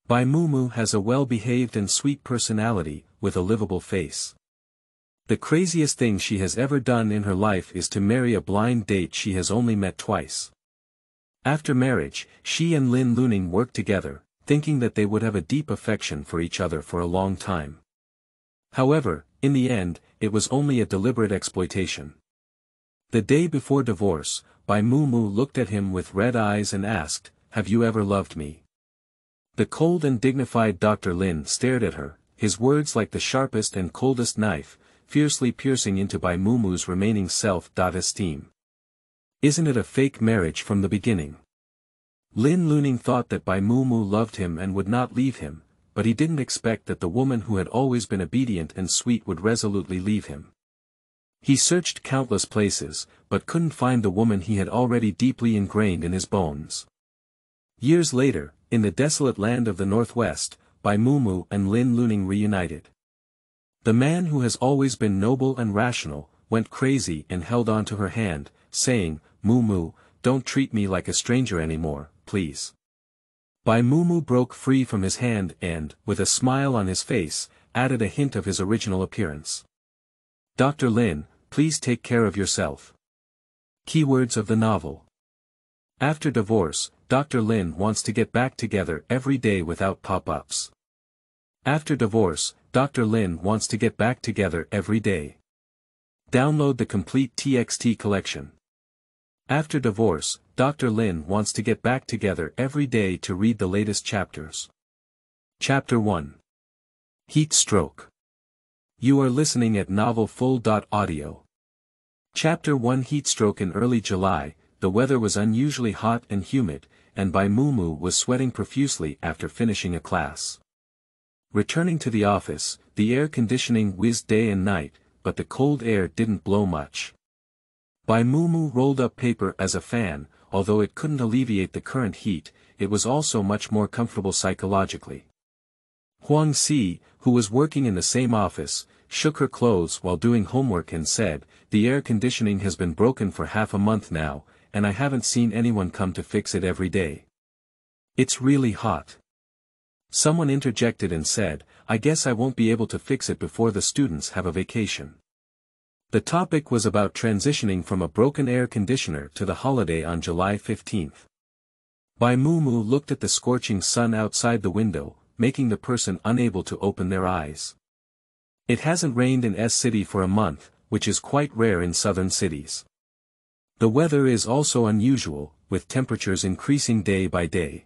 Bai Mumu has a well-behaved and sweet personality, with a livable face. The craziest thing she has ever done in her life is to marry a blind date she has only met twice. After marriage, she and Lin Luning worked together, thinking that they would have a deep affection for each other for a long time. However, in the end, it was only a deliberate exploitation. The day before divorce, Bai Mumu looked at him with red eyes and asked, "Have you ever loved me?" The cold and dignified Dr. Lin stared at her, his words like the sharpest and coldest knife, fiercely piercing into Bai Mumu's remaining self-esteem. Isn't it a fake marriage from the beginning? Lin Luning thought that Bai Mumu loved him and would not leave him, but he didn't expect that the woman who had always been obedient and sweet would resolutely leave him. He searched countless places, but couldn't find the woman he had already deeply ingrained in his bones. Years later, in the desolate land of the Northwest, Bai Mumu and Lin Luning reunited. The man who has always been noble and rational, went crazy and held on to her hand, saying, "Mumu, don't treat me like a stranger anymore, please." Bai Mumu broke free from his hand and, with a smile on his face, added a hint of his original appearance. "Dr. Lin, please take care of yourself." Keywords of the novel. After divorce, Dr. Lin wants to get back together every day without pop-ups. After divorce, Dr. Lin wants to get back together every day. Download the complete TXT collection. After divorce, Dr. Lin wants to get back together every day to read the latest chapters. Chapter 1. Heat Stroke. You are listening at novelfull.audio. Chapter 1. Heat Stroke. In early July, the weather was unusually hot and humid, and Bai Mumu was sweating profusely after finishing a class. Returning to the office, the air conditioning whizzed day and night, but the cold air didn't blow much. Bai Mumu rolled up paper as a fan, although it couldn't alleviate the current heat, it was also much more comfortable psychologically. Huang Si, who was working in the same office, shook her clothes while doing homework and said, "The air conditioning has been broken for half a month now, and I haven't seen anyone come to fix it every day. It's really hot." Someone interjected and said, "I guess I won't be able to fix it before the students have a vacation." The topic was about transitioning from a broken air conditioner to the holiday on July 15th. Bai Mumu looked at the scorching sun outside the window, making the person unable to open their eyes. It hasn't rained in S-City for a month, which is quite rare in southern cities. The weather is also unusual, with temperatures increasing day by day.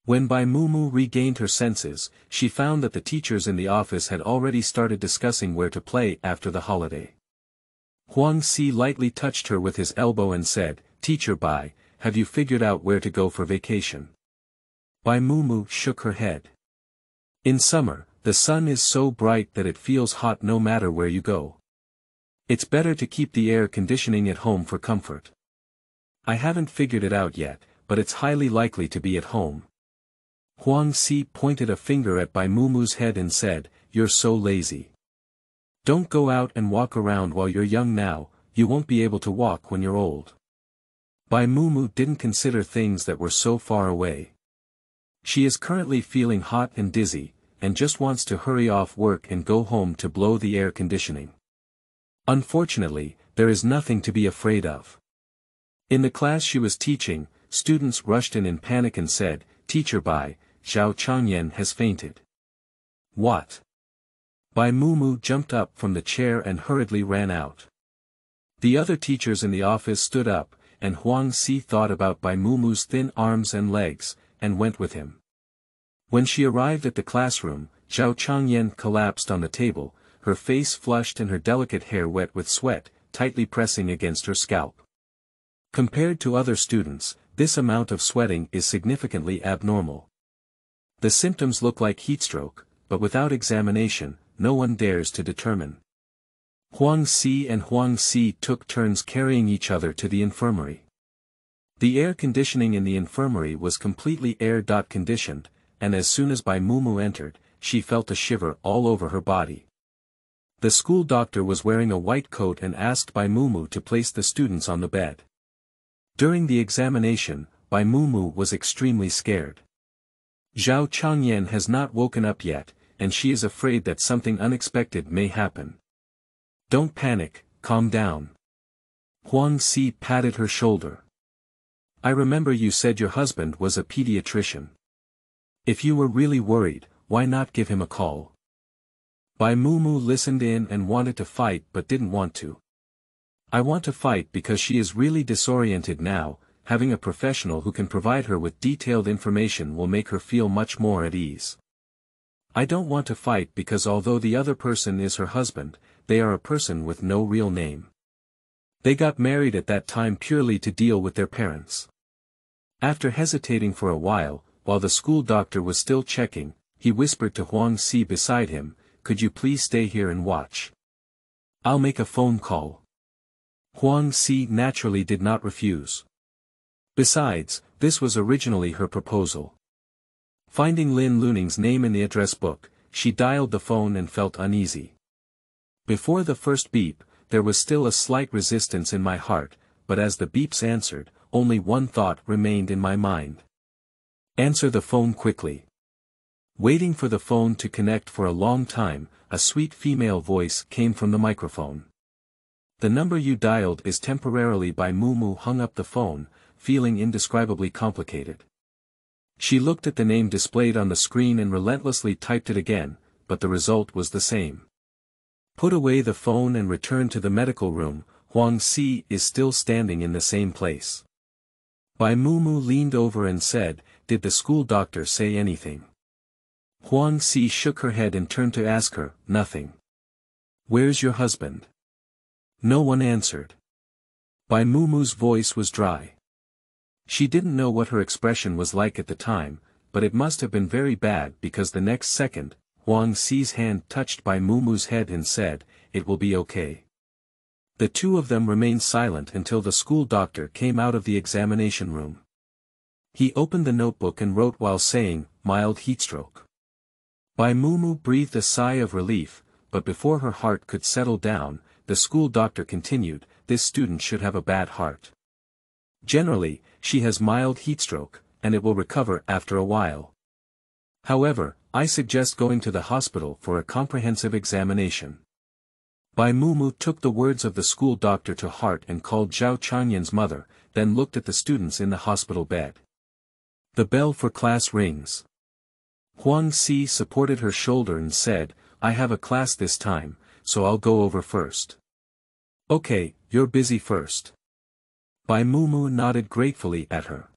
When Bai Mumu regained her senses, she found that the teachers in the office had already started discussing where to play after the holiday. Huang Si lightly touched her with his elbow and said, "Teacher Bai, have you figured out where to go for vacation?" Bai Mumu shook her head. "In summer, the sun is so bright that it feels hot no matter where you go. It's better to keep the air conditioning at home for comfort." "I haven't figured it out yet, but it's highly likely to be at home." Huang Si pointed a finger at Bai Mumu's head and said, "You're so lazy. Don't go out and walk around while you're young now, you won't be able to walk when you're old." Bai Mumu didn't consider things that were so far away. She is currently feeling hot and dizzy, and just wants to hurry off work and go home to blow the air conditioning. Unfortunately, there is nothing to be afraid of. In the class she was teaching, students rushed in panic and said, "Teacher Bai, Zhao Changyan has fainted." "What?" Bai Mumu jumped up from the chair and hurriedly ran out. The other teachers in the office stood up, and Huang Si thought about Bai Mumu's thin arms and legs, and went with him. When she arrived at the classroom, Zhao Changyan collapsed on the table, her face flushed and her delicate hair wet with sweat, tightly pressing against her scalp. Compared to other students, this amount of sweating is significantly abnormal. The symptoms look like heatstroke, but without examination, no one dares to determine. Huang Si took turns carrying each other to the infirmary. The air conditioning in the infirmary was completely air-conditioned, and as soon as Bai Mumu entered, she felt a shiver all over her body. The school doctor was wearing a white coat and asked Bai Mumu to place the students on the bed. During the examination, Bai Mumu was extremely scared. Zhao Changyan has not woken up yet, and she is afraid that something unexpected may happen. Don't panic, calm down. Huang Si patted her shoulder. I remember you said your husband was a pediatrician. If you were really worried, why not give him a call? Bai Mumu listened in and wanted to fight but didn't want to. I want to fight because she is really disoriented now. Having a professional who can provide her with detailed information will make her feel much more at ease. I don't want to fight because although the other person is her husband, they are a person with no real name. They got married at that time purely to deal with their parents. After hesitating for a while the school doctor was still checking, he whispered to Huang Si beside him, could you please stay here and watch? I'll make a phone call. Huang Si naturally did not refuse. Besides, this was originally her proposal. Finding Lin Luning's name in the address book, she dialed the phone and felt uneasy. Before the first beep, there was still a slight resistance in my heart, but as the beeps answered, only one thought remained in my mind. Answer the phone quickly. Waiting for the phone to connect for a long time, a sweet female voice came from the microphone. The number you dialed is temporarily. Bai Mumu hung up the phone, feeling indescribably complicated. She looked at the name displayed on the screen and relentlessly typed it again, but the result was the same. Put away the phone and return to the medical room. Huang Si is still standing in the same place. Bai Mumu leaned over and said, did the school doctor say anything? Huang Si shook her head and turned to ask her, nothing. Where's your husband? No one answered. Bai Mumu's voice was dry. She didn't know what her expression was like at the time, but it must have been very bad because the next second, Huang Si's hand touched Bai Mumu's head and said, it will be okay. The two of them remained silent until the school doctor came out of the examination room. He opened the notebook and wrote while saying, mild heatstroke. Bai Mumu breathed a sigh of relief, but before her heart could settle down, the school doctor continued, this student should have a bad heart. Generally, she has mild heatstroke, and it will recover after a while. However, I suggest going to the hospital for a comprehensive examination. Bai Mumu took the words of the school doctor to heart and called Zhao Changyan's mother, then looked at the students in the hospital bed. The bell for class rings. Huang Si supported her shoulder and said, I have a class this time, so I'll go over first. Okay, you're busy first. Bai Mumu nodded gratefully at her.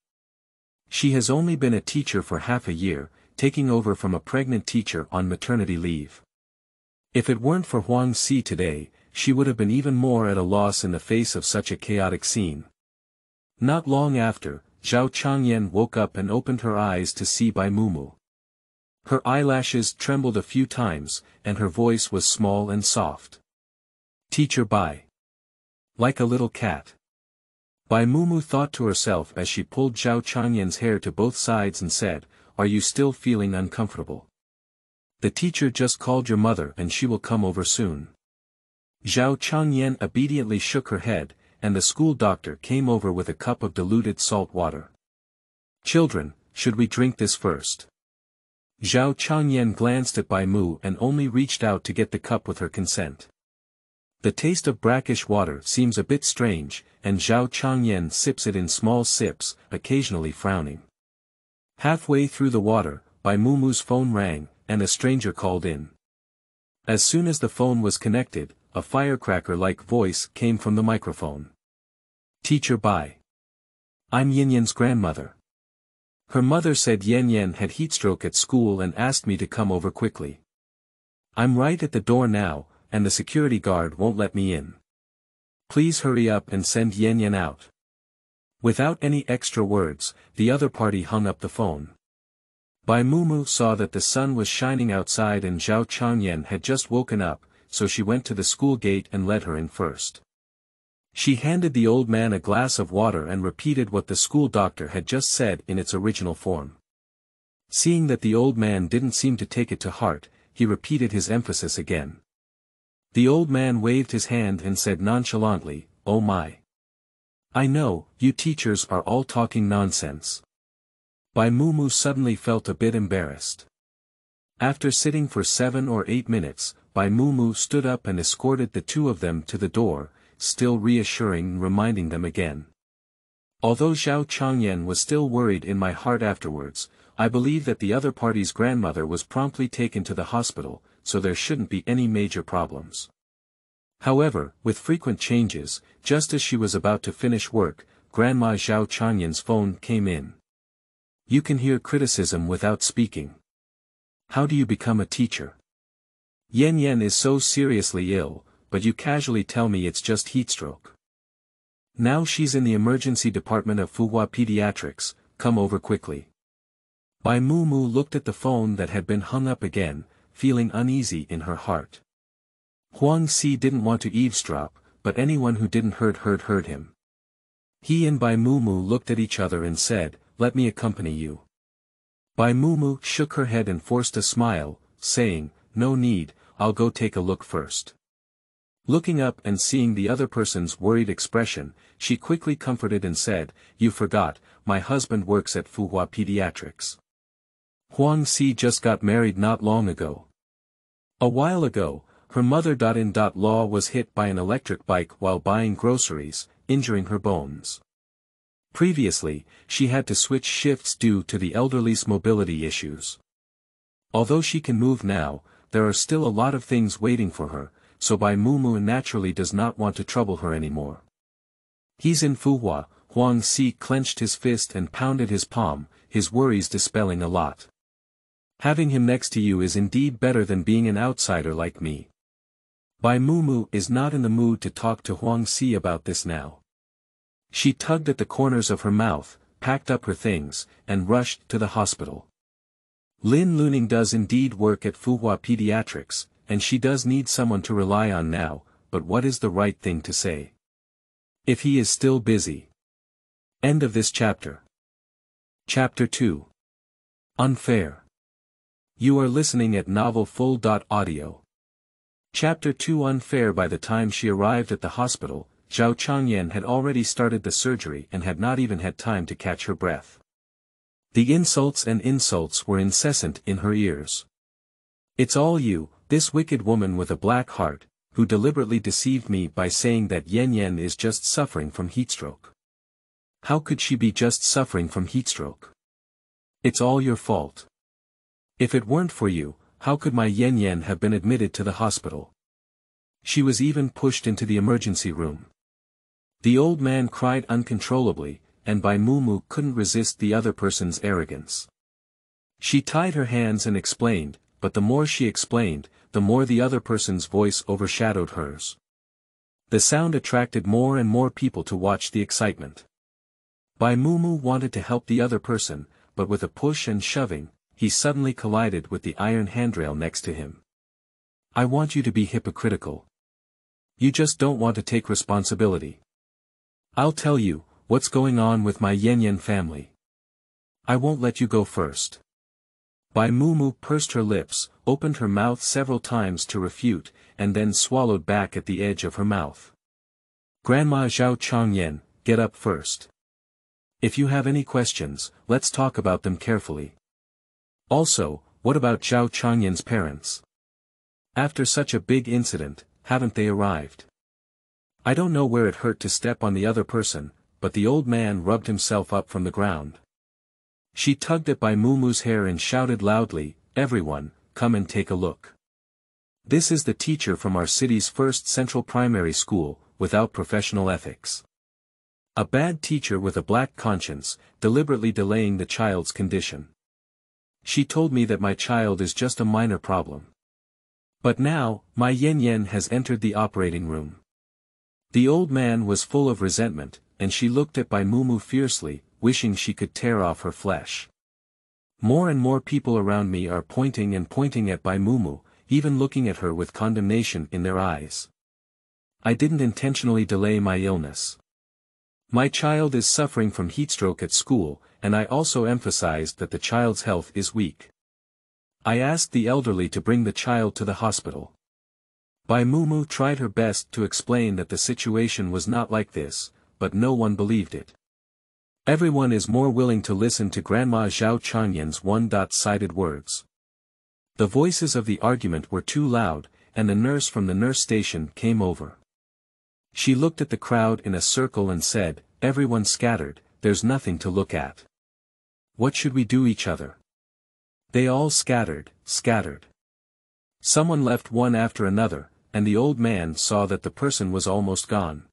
She has only been a teacher for half a year, taking over from a pregnant teacher on maternity leave. If it weren't for Huang Si today, she would have been even more at a loss in the face of such a chaotic scene. Not long after, Zhao Changyan woke up and opened her eyes to see Bai Mumu. Her eyelashes trembled a few times, and her voice was small and soft. Teacher Bai. Like a little cat. Bai Mumu thought to herself as she pulled Zhao Changyan's hair to both sides and said, are you still feeling uncomfortable? The teacher just called your mother and she will come over soon. Zhao Changyan obediently shook her head, and the school doctor came over with a cup of diluted salt water. Children, should we drink this first? Zhao Changyan glanced at Bai Mu and only reached out to get the cup with her consent. The taste of brackish water seems a bit strange, and Zhao Changyan sips it in small sips, occasionally frowning. Halfway through the water, Bai Mumu's phone rang, and a stranger called in. As soon as the phone was connected, a firecracker-like voice came from the microphone. Teacher Bai. I'm Yanyan's grandmother. Her mother said Yanyan had heatstroke at school and asked me to come over quickly. I'm right at the door now, and the security guard won't let me in. Please hurry up and send Yanyan out. Without any extra words, the other party hung up the phone. Bai Mumu saw that the sun was shining outside and Zhao Changyan had just woken up, so she went to the school gate and led her in first. She handed the old man a glass of water and repeated what the school doctor had just said in its original form. Seeing that the old man didn't seem to take it to heart, he repeated his emphasis again. The old man waved his hand and said nonchalantly, oh my. I know, you teachers are all talking nonsense. Bai Mumu suddenly felt a bit embarrassed. After sitting for 7 or 8 minutes, Bai Mumu stood up and escorted the two of them to the door, still reassuring and reminding them again. Although Zhao Changyan was still worried in my heart afterwards, I believe that the other party's grandmother was promptly taken to the hospital, so there shouldn't be any major problems. However, with frequent changes, just as she was about to finish work, Grandma Zhao Changyan's phone came in. You can hear criticism without speaking. How do you become a teacher? Yan Yan is so seriously ill, but you casually tell me it's just heatstroke. Now she's in the emergency department of Fuhua Pediatrics, come over quickly. Bai Mumu looked at the phone that had been hung up again, feeling uneasy in her heart. Huang Si didn't want to eavesdrop, but anyone who didn't heard him. He and Bai Mumu looked at each other and said, "Let me accompany you." Bai Mumu shook her head and forced a smile, saying, "No need, I'll go take a look first." Looking up and seeing the other person's worried expression, she quickly comforted and said, "You forgot, my husband works at Fuhua Pediatrics. Huang Si just got married not long ago. A while ago, her mother-in-law was hit by an electric bike while buying groceries, injuring her bones. Previously, she had to switch shifts due to the elderly's mobility issues. Although she can move now, there are still a lot of things waiting for her, so Bai Mumu naturally does not want to trouble her anymore. He's in Fuhua. Huang Si clenched his fist and pounded his palm, his worries dispelling a lot. Having him next to you is indeed better than being an outsider like me. Bai Mumu is not in the mood to talk to Huang Si about this now. She tugged at the corners of her mouth, packed up her things, and rushed to the hospital. Lin Luning does indeed work at Fuhua Pediatrics, and she does need someone to rely on now, but what is the right thing to say? If he is still busy. End of this chapter. Chapter 2. Unfair. You are listening at novelfull.audio. Chapter 2. Unfair. By the time she arrived at the hospital, Zhao Changyan had already started the surgery and had not even had time to catch her breath. The insults were incessant in her ears. "It's all you, this wicked woman with a black heart, who deliberately deceived me by saying that Yan Yan is just suffering from heatstroke. How could she be just suffering from heatstroke? It's all your fault. If it weren't for you, how could my Yan Yan have been admitted to the hospital? She was even pushed into the emergency room." The old man cried uncontrollably, and Bai Mumu couldn't resist the other person's arrogance. She tied her hands and explained, but the more she explained, the more the other person's voice overshadowed hers. The sound attracted more and more people to watch the excitement. Bai Mumu wanted to help the other person, but with a push and shoving, he suddenly collided with the iron handrail next to him. "I want you to be hypocritical. You just don't want to take responsibility. I'll tell you, what's going on with my Yan Yan family. I won't let you go first." Bai Mumu pursed her lips, opened her mouth several times to refute, and then swallowed back at the edge of her mouth. "Grandma Zhao Changyan, get up first. If you have any questions, let's talk about them carefully. Also, what about Zhao Changyan's parents? After such a big incident, haven't they arrived? I don't know where it hurt to step on the other person, but the old man rubbed himself up from the ground." She tugged at Bai Mumu's hair and shouted loudly, "Everyone, come and take a look. This is the teacher from our city's first central primary school, without professional ethics. A bad teacher with a black conscience, deliberately delaying the child's condition. She told me that my child is just a minor problem. But now, my Yan Yan has entered the operating room." The old man was full of resentment, and she looked at Bai Mumu fiercely, wishing she could tear off her flesh. More and more people around me are pointing at Bai Mumu, even looking at her with condemnation in their eyes. I didn't intentionally delay my illness. My child is suffering from heatstroke at school, and I also emphasized that the child's health is weak. I asked the elderly to bring the child to the hospital. Bai Mumu tried her best to explain that the situation was not like this, but no one believed it. Everyone is more willing to listen to Grandma Zhao Changyan's one-sided words. The voices of the argument were too loud, and the nurse from the nurse station came over. She looked at the crowd in a circle and said, "Everyone scattered, there's nothing to look at. What should we do each other?" They all scattered. Someone left one after another, and the old man saw that the person was almost gone.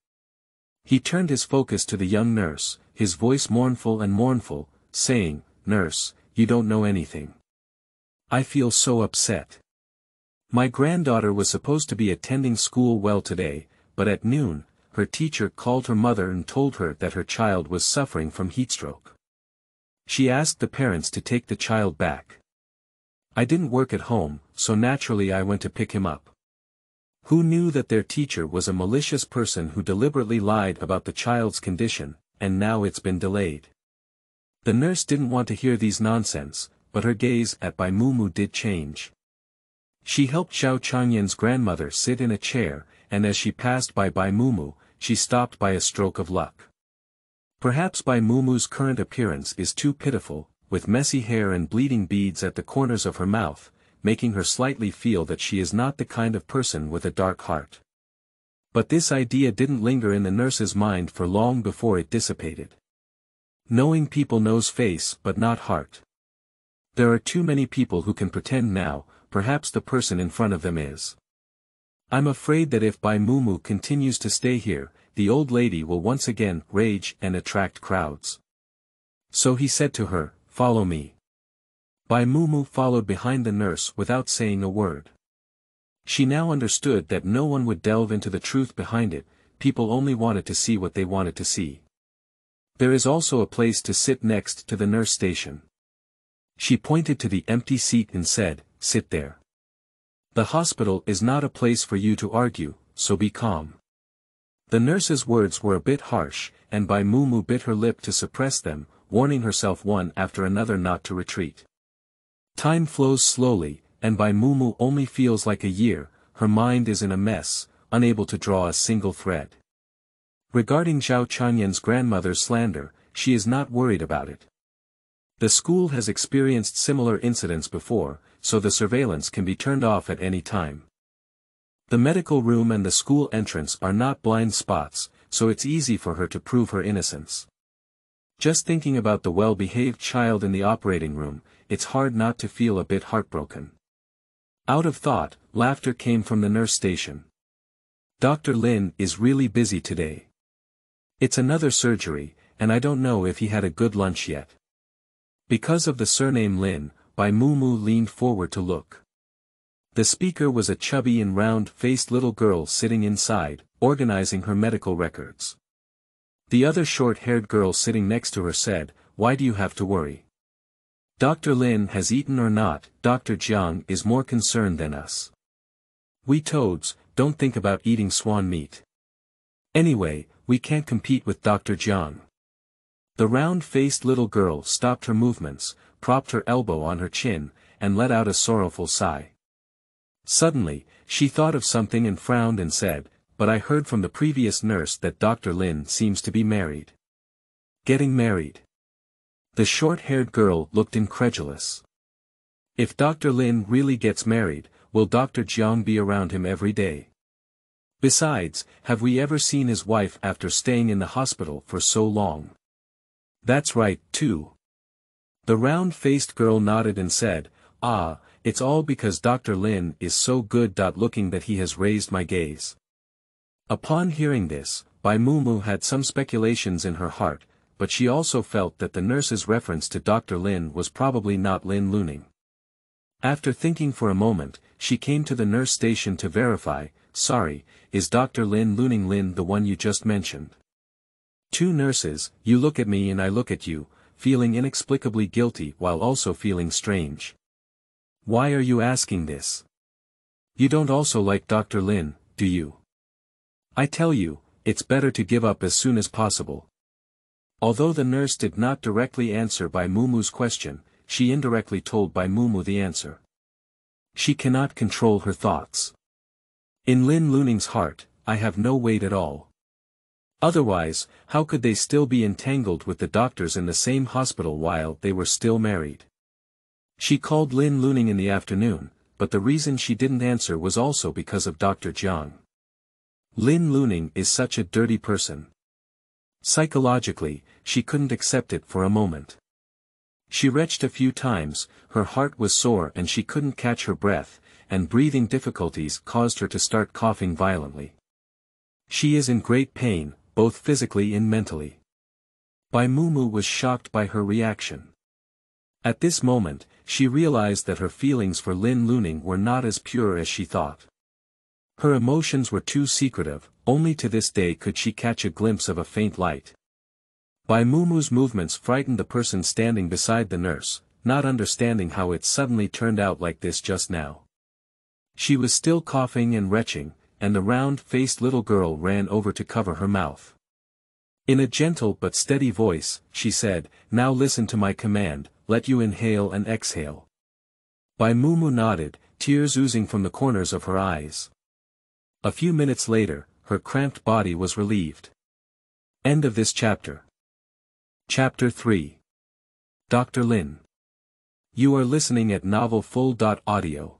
He turned his focus to the young nurse, his voice mournful, saying, "Nurse, you don't know anything. I feel so upset. My granddaughter was supposed to be attending school well today, but at noon, her teacher called her mother and told her that her child was suffering from heatstroke. She asked the parents to take the child back. I didn't work at home, so naturally I went to pick him up. Who knew that their teacher was a malicious person who deliberately lied about the child's condition, and now it's been delayed." The nurse didn't want to hear these nonsense, but her gaze at Bai Mumu did change. She helped Zhao Changyan's grandmother sit in a chair, and as she passed by Bai Mumu, she stopped by a stroke of luck. Perhaps Bai Mumu's current appearance is too pitiful, with messy hair and bleeding beads at the corners of her mouth, making her slightly feel that she is not the kind of person with a dark heart. But this idea didn't linger in the nurse's mind for long before it dissipated. Knowing people knows face but not heart. There are too many people who can pretend now, perhaps the person in front of them is. I'm afraid that if Bai Mumu continues to stay here, the old lady will once again rage and attract crowds. So he said to her, "Follow me." Bai Mumu followed behind the nurse without saying a word. She now understood that no one would delve into the truth behind it, people only wanted to see what they wanted to see. There is also a place to sit next to the nurse station. She pointed to the empty seat and said, "Sit there. The hospital is not a place for you to argue, so be calm." The nurse's words were a bit harsh, and Bai Mumu bit her lip to suppress them, warning herself one after another not to retreat. Time flows slowly, and Bai Mumu only feels like a year, her mind is in a mess, unable to draw a single thread. Regarding Zhao Changyan's grandmother's slander, she is not worried about it. The school has experienced similar incidents before, so the surveillance can be turned off at any time. The medical room and the school entrance are not blind spots, so it's easy for her to prove her innocence. Just thinking about the well-behaved child in the operating room, it's hard not to feel a bit heartbroken. Out of thought, laughter came from the nurse station. "Dr. Lin is really busy today. It's another surgery, and I don't know if he had a good lunch yet." Because of the surname Lin, Bai Mumu leaned forward to look. The speaker was a chubby and round-faced little girl sitting inside, organizing her medical records. The other short-haired girl sitting next to her said, "Why do you have to worry? Dr. Lin has eaten or not, Dr. Jiang is more concerned than us. We toads, don't think about eating swan meat. Anyway, we can't compete with Dr. Jiang." The round-faced little girl stopped her movements, propped her elbow on her chin, and let out a sorrowful sigh. Suddenly, she thought of something and frowned and said, "But I heard from the previous nurse that Dr. Lin seems to be married." "Getting married?" The short-haired girl looked incredulous. "If Dr. Lin really gets married, will Dr. Jiang be around him every day? Besides, have we ever seen his wife after staying in the hospital for so long?" "That's right, too." The round-faced girl nodded and said, "Ah, it's all because Dr. Lin is so good. Looking that he has raised my gaze." Upon hearing this, Bai Mumu had some speculations in her heart, but she also felt that the nurse's reference to Dr. Lin was probably not Lin Luning. After thinking for a moment, she came to the nurse station to verify, "Sorry, is Dr. Lin Luning Lin the one you just mentioned?" Two nurses, you look at me and I look at you, feeling inexplicably guilty while also feeling strange. "Why are you asking this? You don't also like Dr. Lin, do you? I tell you, it's better to give up as soon as possible." Although the nurse did not directly answer Bai Mumu's question, she indirectly told Bai Mumu the answer. She cannot control her thoughts. In Lin Luning's heart, I have no weight at all. Otherwise, how could they still be entangled with the doctors in the same hospital while they were still married? She called Lin Luning in the afternoon, but the reason she didn't answer was also because of Dr. Jiang. Lin Luning is such a dirty person. Psychologically, she couldn't accept it for a moment. She retched a few times, her heart was sore and she couldn't catch her breath, and breathing difficulties caused her to start coughing violently. She is in great pain, both physically and mentally. Bai Mumu was shocked by her reaction. At this moment, she realized that her feelings for Lin Luning were not as pure as she thought. Her emotions were too secretive, only to this day could she catch a glimpse of a faint light. Bai Mumu's movements frightened the person standing beside the nurse, not understanding how it suddenly turned out like this just now. She was still coughing and retching, and the round-faced little girl ran over to cover her mouth. In a gentle but steady voice, she said, "Now listen to my command, let you inhale and exhale." Bai Mumu nodded, tears oozing from the corners of her eyes. A few minutes later, her cramped body was relieved. End of this chapter. Chapter 3. Dr. Lin. You are listening at novelfull.audio.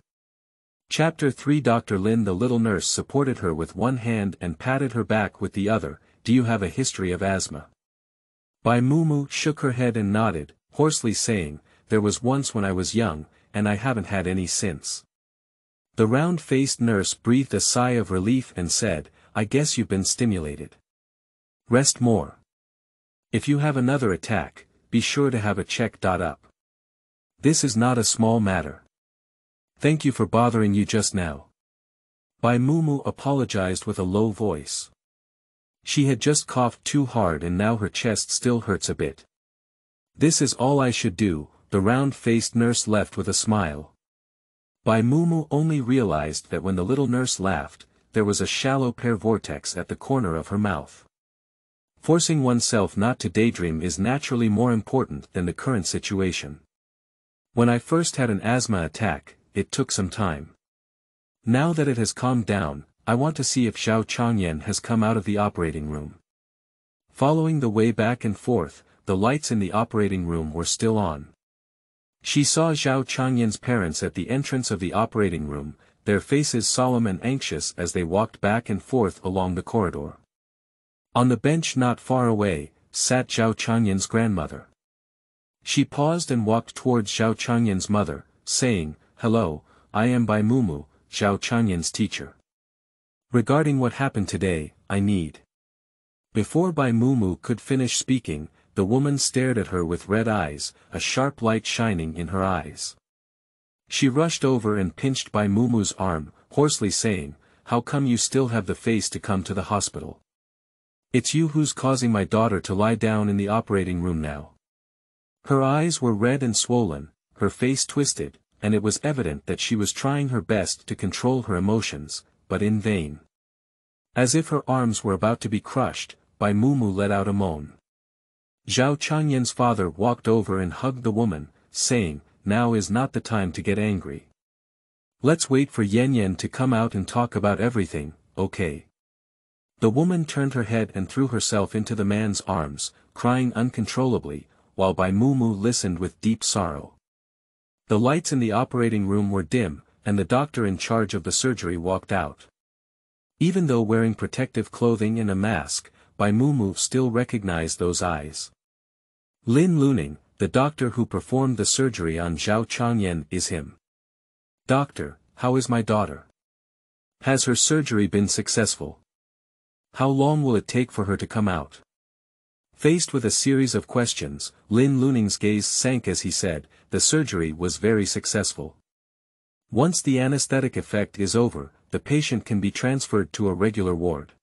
Chapter 3. Dr. Lin. The little nurse supported her with one hand and patted her back with the other. Do you have a history of asthma? Bai Mumu shook her head and nodded, hoarsely saying, "There was once when I was young, and I haven't had any since." The round-faced nurse breathed a sigh of relief and said, "I guess you've been stimulated. Rest more. If you have another attack, be sure to have a check-up. This is not a small matter. Thank you for bothering you just now." Bai Mumu apologized with a low voice. She had just coughed too hard and now her chest still hurts a bit. "This is all I should do," the round-faced nurse left with a smile. Bai Mumu only realized that when the little nurse laughed, there was a shallow pear vortex at the corner of her mouth. Forcing oneself not to daydream is naturally more important than the current situation. When I first had an asthma attack, it took some time. Now that it has calmed down, I want to see if Zhao Changyan has come out of the operating room. Following the way back and forth, the lights in the operating room were still on. She saw Zhao Changyan's parents at the entrance of the operating room, their faces solemn and anxious as they walked back and forth along the corridor. On the bench not far away, sat Zhao Changyan's grandmother. She paused and walked towards Zhao Changyan's mother, saying, "Hello, I am Bai Mumu, Zhao Changyan's teacher. Regarding what happened today, I need." Before Bai Mumu could finish speaking, the woman stared at her with red eyes, a sharp light shining in her eyes. She rushed over and pinched Bai Mumu's arm, hoarsely saying, "How come you still have the face to come to the hospital? It's you who's causing my daughter to lie down in the operating room now." Her eyes were red and swollen, her face twisted, and it was evident that she was trying her best to control her emotions, but in vain. As if her arms were about to be crushed, Bai Mumu let out a moan. Zhao Changyan's father walked over and hugged the woman, saying, "Now is not the time to get angry. Let's wait for Yan Yan to come out and talk about everything, okay?" The woman turned her head and threw herself into the man's arms, crying uncontrollably, while Bai Mumu listened with deep sorrow. The lights in the operating room were dim, and the doctor in charge of the surgery walked out. Even though wearing protective clothing and a mask, Bai Mumu still recognized those eyes. Lin Luning, the doctor who performed the surgery on Zhao Changyan, is him. "Doctor, how is my daughter? Has her surgery been successful? How long will it take for her to come out?" Faced with a series of questions, Lin Luning's gaze sank as he said, "The surgery was very successful. Once the anesthetic effect is over, the patient can be transferred to a regular ward."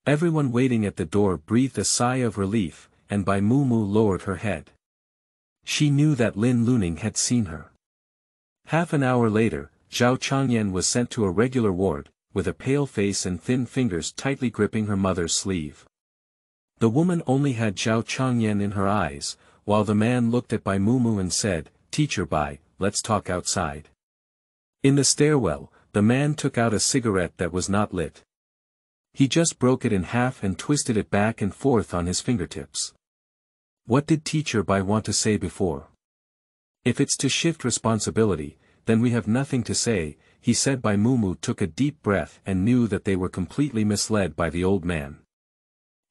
Everyone waiting at the door breathed a sigh of relief, and Bai Mumu lowered her head. She knew that Lin Luning had seen her. Half an hour later, Zhao Changyan was sent to a regular ward, with a pale face and thin fingers tightly gripping her mother's sleeve. The woman only had Zhao Changyan in her eyes, while the man looked at Bai Mumu and said, "Teacher Bai, let's talk outside." In the stairwell, the man took out a cigarette that was not lit. He just broke it in half and twisted it back and forth on his fingertips. What did teacher Bai want to say before? If it's to shift responsibility, then we have nothing to say, he said. Bai Mumu took a deep breath and knew that they were completely misled by the old man.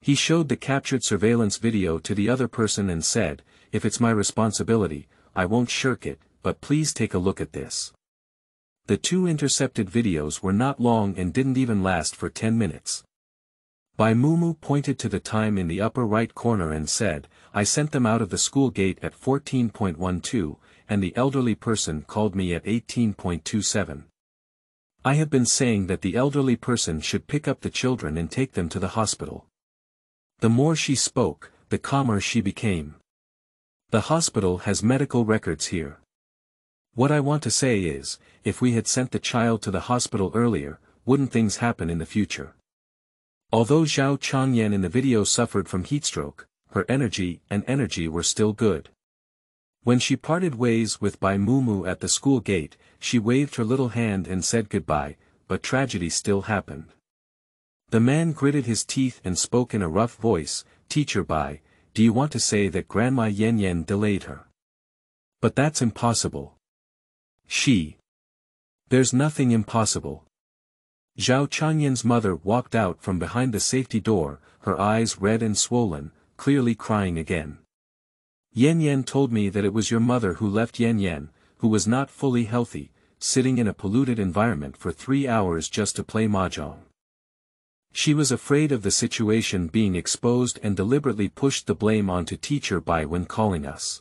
He showed the captured surveillance video to the other person and said, if it's my responsibility, I won't shirk it, but please take a look at this. The two intercepted videos were not long and didn't even last for 10 minutes. Bai Mumu pointed to the time in the upper right corner and said, I sent them out of the school gate at 14.12, and the elderly person called me at 18.27. I have been saying that the elderly person should pick up the children and take them to the hospital. The more she spoke, the calmer she became. The hospital has medical records here. What I want to say is, if we had sent the child to the hospital earlier, wouldn't things happen in the future? Although Zhao Changyan in the video suffered from heatstroke, her energy were still good. When she parted ways with Bai Mumu at the school gate, she waved her little hand and said goodbye, but tragedy still happened. The man gritted his teeth and spoke in a rough voice, Teacher Bai, do you want to say that Grandma Yan Yan delayed her? But that's impossible. There's nothing impossible. Zhao Changyan's mother walked out from behind the safety door, her eyes red and swollen, clearly crying again. Yan Yan told me that it was your mother who left Yan Yan, who was not fully healthy, sitting in a polluted environment for 3 hours just to play mahjong. She was afraid of the situation being exposed and deliberately pushed the blame onto Teacher Bai when calling us.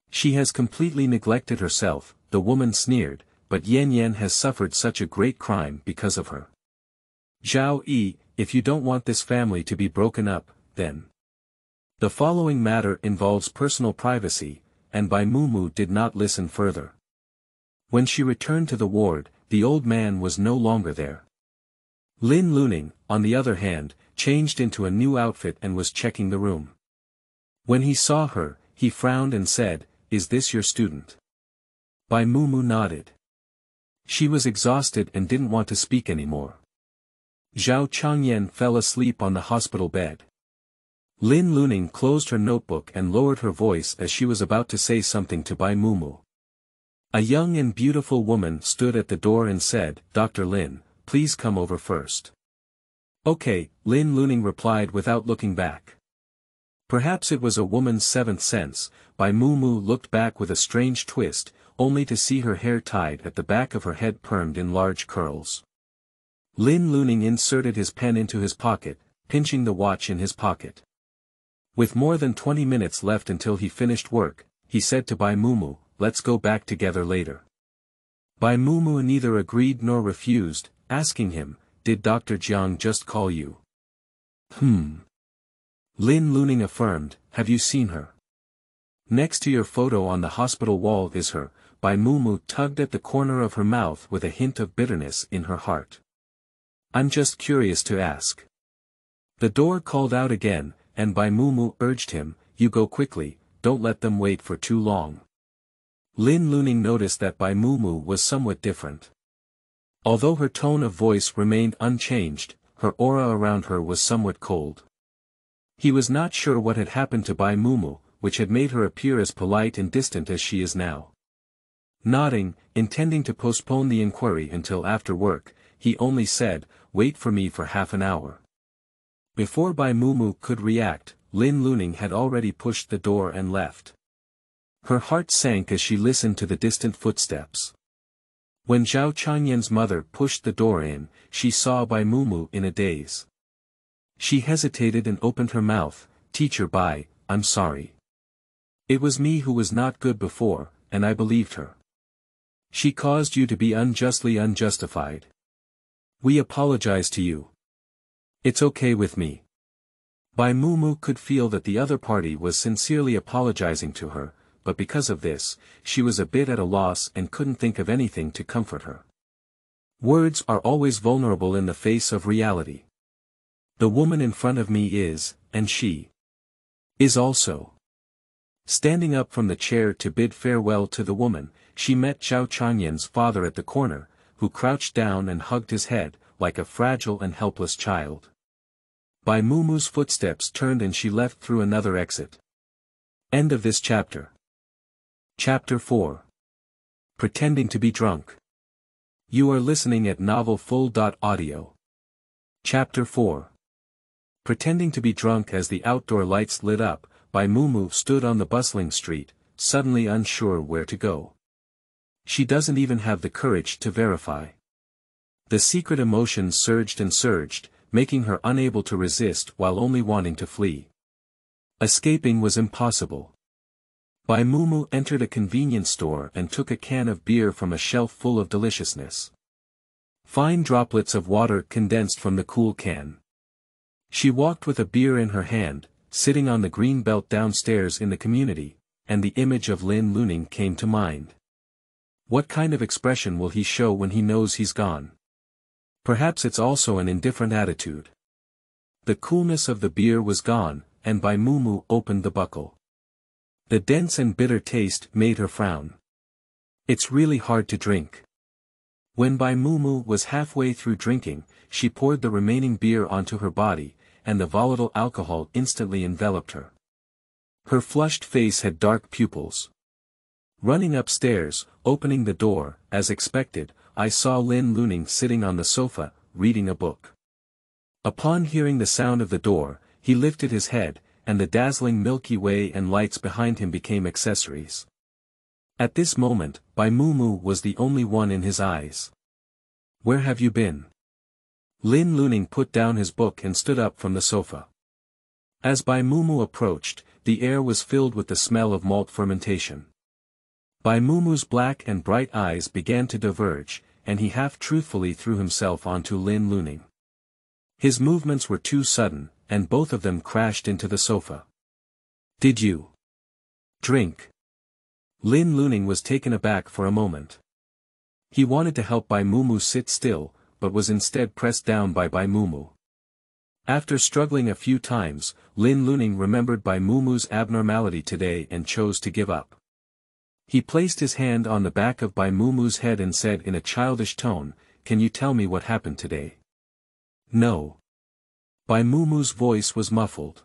She has completely neglected herself, the woman sneered, but Yan Yan has suffered such a great crime because of her. Zhao Yi, if you don't want this family to be broken up, then. The following matter involves personal privacy, and Bai Mumu did not listen further. When she returned to the ward, the old man was no longer there. Lin Luning, on the other hand, changed into a new outfit and was checking the room. When he saw her, he frowned and said, "Is this your student?" Bai Mumu nodded. She was exhausted and didn't want to speak anymore. Zhao Changyan fell asleep on the hospital bed. Lin Luning closed her notebook and lowered her voice as she was about to say something to Bai Mumu. A young and beautiful woman stood at the door and said, "Dr. Lin, please come over first." "Okay," Lin Luning replied without looking back. Perhaps it was a woman's seventh sense. Bai Mumu looked back with a strange twist, only to see her hair tied at the back of her head permed in large curls. Lin Luning inserted his pen into his pocket, pinching the watch in his pocket. With more than 20 minutes left until he finished work, he said to Bai Mumu, "Let's go back together later." Bai Mumu neither agreed nor refused, asking him, "Did Dr. Jiang just call you?" Lin Luning affirmed, "Have you seen her?" "Next to your photo on the hospital wall is her." Bai Mumu tugged at the corner of her mouth with a hint of bitterness in her heart. "I'm just curious to ask." The door called out again, and Bai Mumu urged him, "You go quickly, don't let them wait for too long." Lin Luning noticed that Bai Mumu was somewhat different. Although her tone of voice remained unchanged, her aura around her was somewhat cold. He was not sure what had happened to Bai Mumu, which had made her appear as polite and distant as she is now. Nodding, intending to postpone the inquiry until after work, he only said, "Wait for me for half an hour." Before Bai Mumu could react, Lin Luning had already pushed the door and left. Her heart sank as she listened to the distant footsteps. When Zhao Changyan's mother pushed the door in, she saw Bai Mumu in a daze. She hesitated and opened her mouth, "Teacher Bai, I'm sorry. It was me who was not good before, and I believed her. She caused you to be unjustly unjustified. We apologize to you. It's okay with me." Bai Mumu could feel that the other party was sincerely apologizing to her, but because of this, she was a bit at a loss and couldn't think of anything to comfort her. Words are always vulnerable in the face of reality. The woman in front of me is, and she is also. Standing up from the chair to bid farewell to the woman, she met Zhao Changyan's father at the corner, who crouched down and hugged his head, like a fragile and helpless child. Bai Mumu's footsteps turned and she left through another exit. End of this chapter. Chapter 4. Pretending to be drunk. You are listening at novelfull.audio. Chapter 4. Pretending to be drunk. As the outdoor lights lit up, Bai Mumu stood on the bustling street, suddenly unsure where to go. She doesn't even have the courage to verify. The secret emotions surged and surged, making her unable to resist while only wanting to flee. Escaping was impossible. Bai Mumu entered a convenience store and took a can of beer from a shelf full of deliciousness. Fine droplets of water condensed from the cool can. She walked with a beer in her hand, sitting on the green belt downstairs in the community, and the image of Lin Luning came to mind. What kind of expression will he show when he knows he's gone? Perhaps it's also an indifferent attitude. The coolness of the beer was gone, and Bai Mumu opened the buckle. The dense and bitter taste made her frown. It's really hard to drink. When Bai Mumu was halfway through drinking, she poured the remaining beer onto her body, and the volatile alcohol instantly enveloped her. Her flushed face had dark pupils. Running upstairs, opening the door, as expected, I saw Lin Luning sitting on the sofa, reading a book. Upon hearing the sound of the door, he lifted his head, and the dazzling Milky Way and lights behind him became accessories. At this moment, Bai Mumu was the only one in his eyes. Where have you been? Lin Luning put down his book and stood up from the sofa. As Bai Mumu approached, the air was filled with the smell of malt fermentation. Bai Mumu's black and bright eyes began to diverge, and he half-truthfully threw himself onto Lin Luning. His movements were too sudden, and both of them crashed into the sofa. Did you drink? Lin Luning was taken aback for a moment. He wanted to help Bai Mumu sit still, but was instead pressed down by Bai Mumu. After struggling a few times, Lin Luning remembered Bai Mumu's abnormality today and chose to give up. He placed his hand on the back of Bai Mumu's head and said in a childish tone, "Can you tell me what happened today?" "No." Bai Mumu's voice was muffled.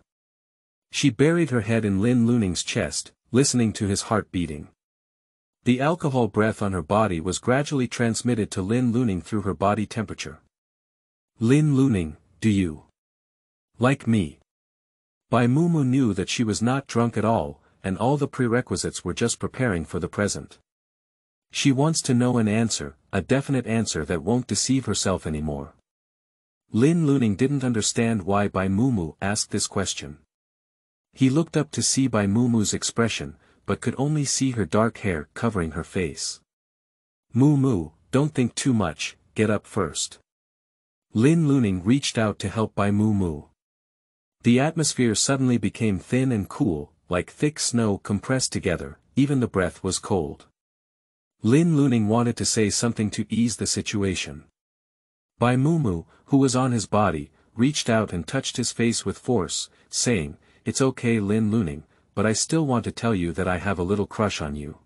She buried her head in Lin Luning's chest, listening to his heart beating. The alcohol breath on her body was gradually transmitted to Lin Luning through her body temperature. "Lin Luning, do you like me?" Bai Mumu knew that she was not drunk at all, and all the prerequisites were just preparing for the present. She wants to know an answer, a definite answer that won't deceive herself anymore. Lin Luning didn't understand why Bai Mumu asked this question. He looked up to see Bai Mumu's expression, but could only see her dark hair covering her face. "Mumu, don't think too much, get up first." Lin Luning reached out to help Bai Mumu. The atmosphere suddenly became thin and cool, like thick snow compressed together, even the breath was cold. Lin Luning wanted to say something to ease the situation. Bai Mumu, who was on his body, reached out and touched his face with force, saying, "It's okay Lin Luning, but I still want to tell you that I have a little crush on you."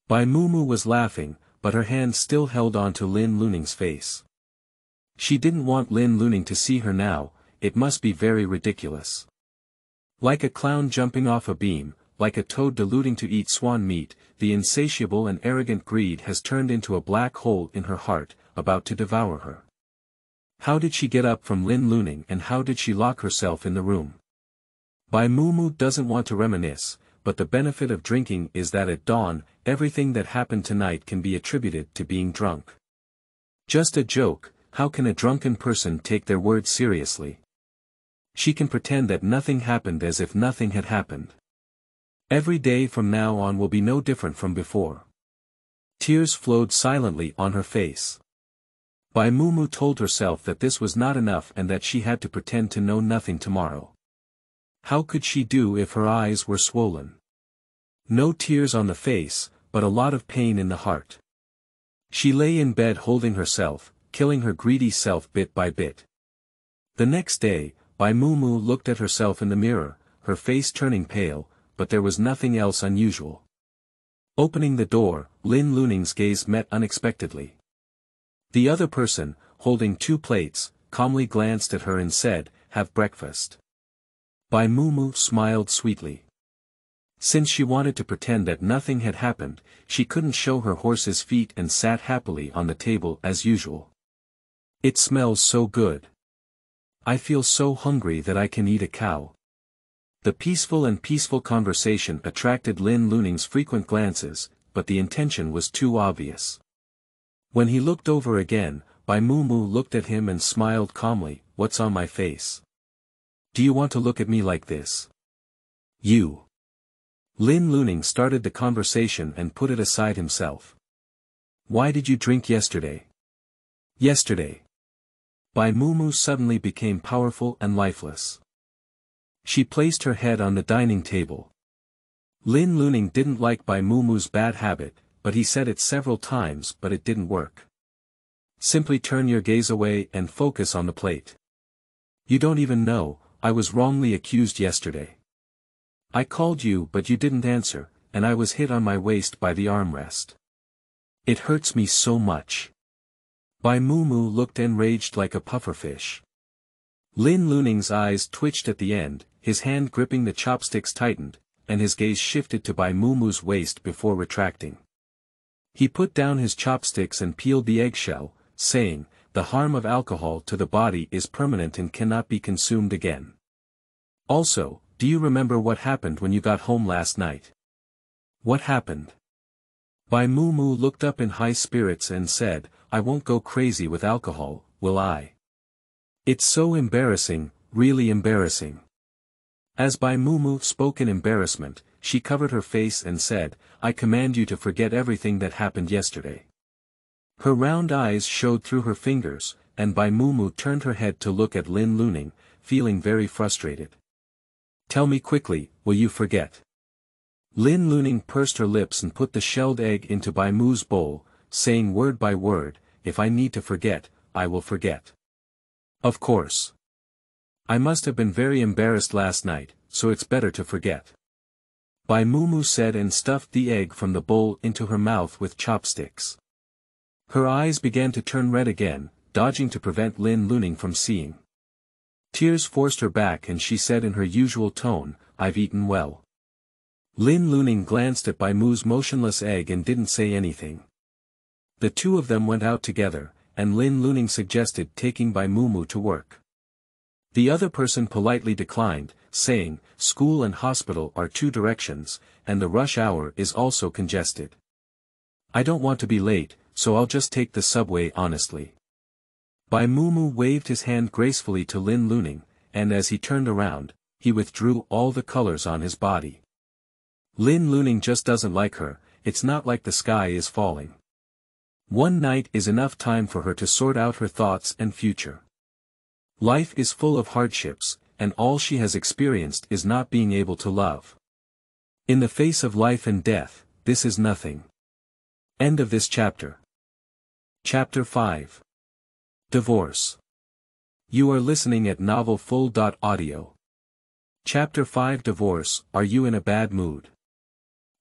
Bai Mumu was laughing, but her hand still held on to Lin Luning's face. She didn't want Lin Luning to see her now, it must be very ridiculous. Like a clown jumping off a beam, like a toad deluding to eat swan meat, the insatiable and arrogant greed has turned into a black hole in her heart, about to devour her. How did she get up from Lin Luning and how did she lock herself in the room? Bai Mumu doesn't want to reminisce, but the benefit of drinking is that at dawn, everything that happened tonight can be attributed to being drunk. Just a joke, how can a drunken person take their words seriously? She can pretend that nothing happened as if nothing had happened. Every day from now on will be no different from before. Tears flowed silently on her face. Bai Mumu told herself that this was not enough and that she had to pretend to know nothing tomorrow. How could she do if her eyes were swollen? No tears on the face, but a lot of pain in the heart. She lay in bed holding herself, killing her greedy self bit by bit. The next day, Bai Mumu looked at herself in the mirror, her face turning pale, but there was nothing else unusual. Opening the door, Lin Luning's gaze met unexpectedly. The other person, holding 2 plates, calmly glanced at her and said, "Have breakfast." Bai Mumu smiled sweetly. Since she wanted to pretend that nothing had happened, she couldn't show her horse's feet and sat happily on the table as usual. "It smells so good. I feel so hungry that I can eat a cow." The peaceful conversation attracted Lin Luning's frequent glances, but the intention was too obvious. When he looked over again, Bai Mumu looked at him and smiled calmly. "What's on my face? Do you want to look at me like this? You." Lin Luning started the conversation and put it aside himself. "Why did you drink yesterday?" "Yesterday." Bai Mumu suddenly became powerful and lifeless. She placed her head on the dining table. Lin Luning didn't like Bai Mumu's bad habit, but he said it several times but it didn't work. "Simply turn your gaze away and focus on the plate. You don't even know, I was wrongly accused yesterday. I called you but you didn't answer, and I was hit on my waist by the armrest. It hurts me so much." Bai Mumu looked enraged like a pufferfish. Lin Luning's eyes twitched at the end, his hand gripping the chopsticks tightened, and his gaze shifted to Bai Mumu's waist before retracting. He put down his chopsticks and peeled the eggshell, saying, "The harm of alcohol to the body is permanent and cannot be consumed again. Also, do you remember what happened when you got home last night?" "What happened?" Bai Mumu looked up in high spirits and said, "I won't go crazy with alcohol, will I? It's so embarrassing, really embarrassing." As Bai Mumu spoke in embarrassment, she covered her face and said, "I command you to forget everything that happened yesterday." Her round eyes showed through her fingers, and Bai Mumu turned her head to look at Lin Luning, feeling very frustrated. "Tell me quickly, will you forget?" Lin Luning pursed her lips and put the shelled egg into Bai Mu's bowl, saying word by word, "If I need to forget, I will forget. Of course. I must have been very embarrassed last night, so it's better to forget." Bai Mumu said and stuffed the egg from the bowl into her mouth with chopsticks. Her eyes began to turn red again, dodging to prevent Lin Luning from seeing. Tears forced her back and she said in her usual tone, "I've eaten well." Lin Luning glanced at Bai Mu's motionless egg and didn't say anything. The two of them went out together, and Lin Luning suggested taking Bai Mumu to work. The other person politely declined, saying, "School and hospital are 2 directions, and the rush hour is also congested. I don't want to be late, so I'll just take the subway honestly." Bai Mumu waved his hand gracefully to Lin Luning, and as he turned around, he withdrew all the colors on his body. Lin Luning just doesn't like her, it's not like the sky is falling. One night is enough time for her to sort out her thoughts and future. Life is full of hardships, and all she has experienced is not being able to love. In the face of life and death, this is nothing. End of this chapter. Chapter 5. Divorce. You are listening at novelfull.audio. Chapter 5. Divorce. Are you in a bad mood?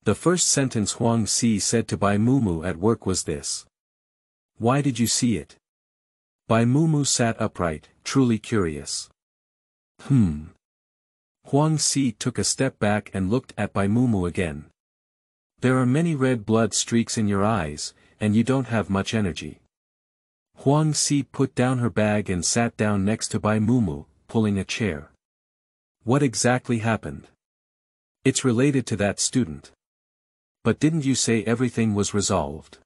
The first sentence Huang Si said to Bai Mumu at work was this. "Why did you see it?" Bai Mumu sat upright, truly curious. Huang Si took a step back and looked at Bai Mumu again. "There are many red blood streaks in your eyes, and you don't have much energy." Huang Si put down her bag and sat down next to Bai Mumu, pulling a chair. "What exactly happened?" "It's related to that student." "But didn't you say everything was resolved?"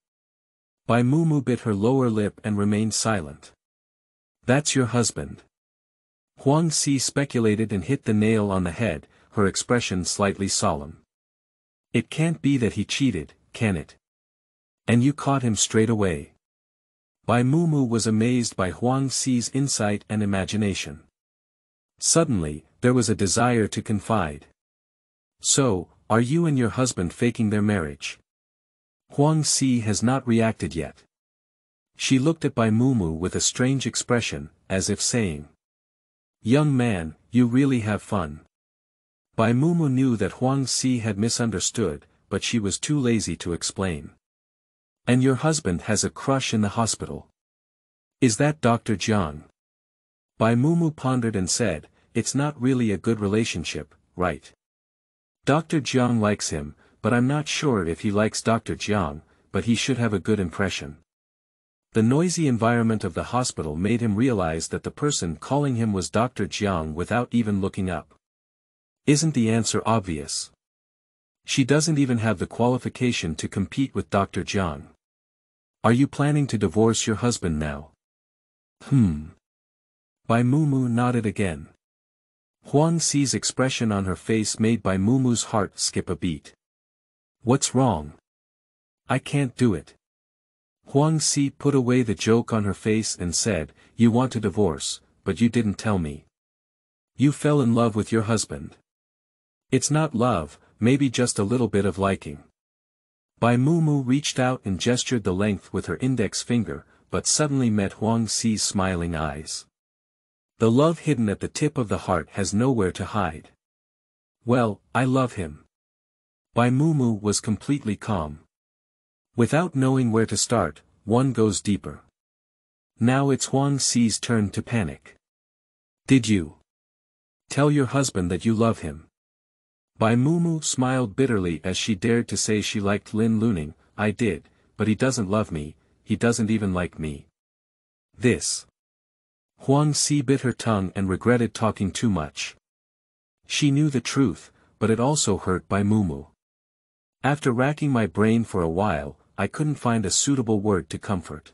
Bai Mumu bit her lower lip and remained silent. "That's your husband." Huang Si speculated and hit the nail on the head, her expression slightly solemn. "It can't be that he cheated, can it? And you caught him straight away." Bai Mumu was amazed by Huang Si's insight and imagination. Suddenly, there was a desire to confide. "So, are you and your husband faking their marriage?" Huang Si has not reacted yet. She looked at Bai Mumu with a strange expression, as if saying, "Young man, you really have fun." Bai Mumu knew that Huang Si had misunderstood, but she was too lazy to explain. "And your husband has a crush in the hospital?" Is that Dr. Jiang? Bai Mumu pondered and said, it's not really a good relationship, right? Dr. Jiang likes him, but I'm not sure if he likes Dr. Jiang, but he should have a good impression. The noisy environment of the hospital made him realize that the person calling him was Dr. Jiang without even looking up. Isn't the answer obvious? She doesn't even have the qualification to compete with Dr. Jiang. Are you planning to divorce your husband now? Bai Mumu nodded again. Huang Xi's expression on her face made Bai Mumu's heart skip a beat. What's wrong? I can't do it. Huang Xi put away the joke on her face and said, you want a divorce, but you didn't tell me. You fell in love with your husband. It's not love, maybe just a little bit of liking. Bai Mumu reached out and gestured the length with her index finger, but suddenly met Huang Xi's smiling eyes. The love hidden at the tip of the heart has nowhere to hide. Well, I love him. Bai Mumu was completely calm. Without knowing where to start, one goes deeper. Now it's Huang Xi's turn to panic. Did you tell your husband that you love him? Bai Mumu smiled bitterly as she dared to say she liked Lin Luning. I did, but he doesn't love me, he doesn't even like me. This. Huang Xi bit her tongue and regretted talking too much. She knew the truth, but it also hurt Bai Mumu. After racking my brain for a while, I couldn't find a suitable word to comfort.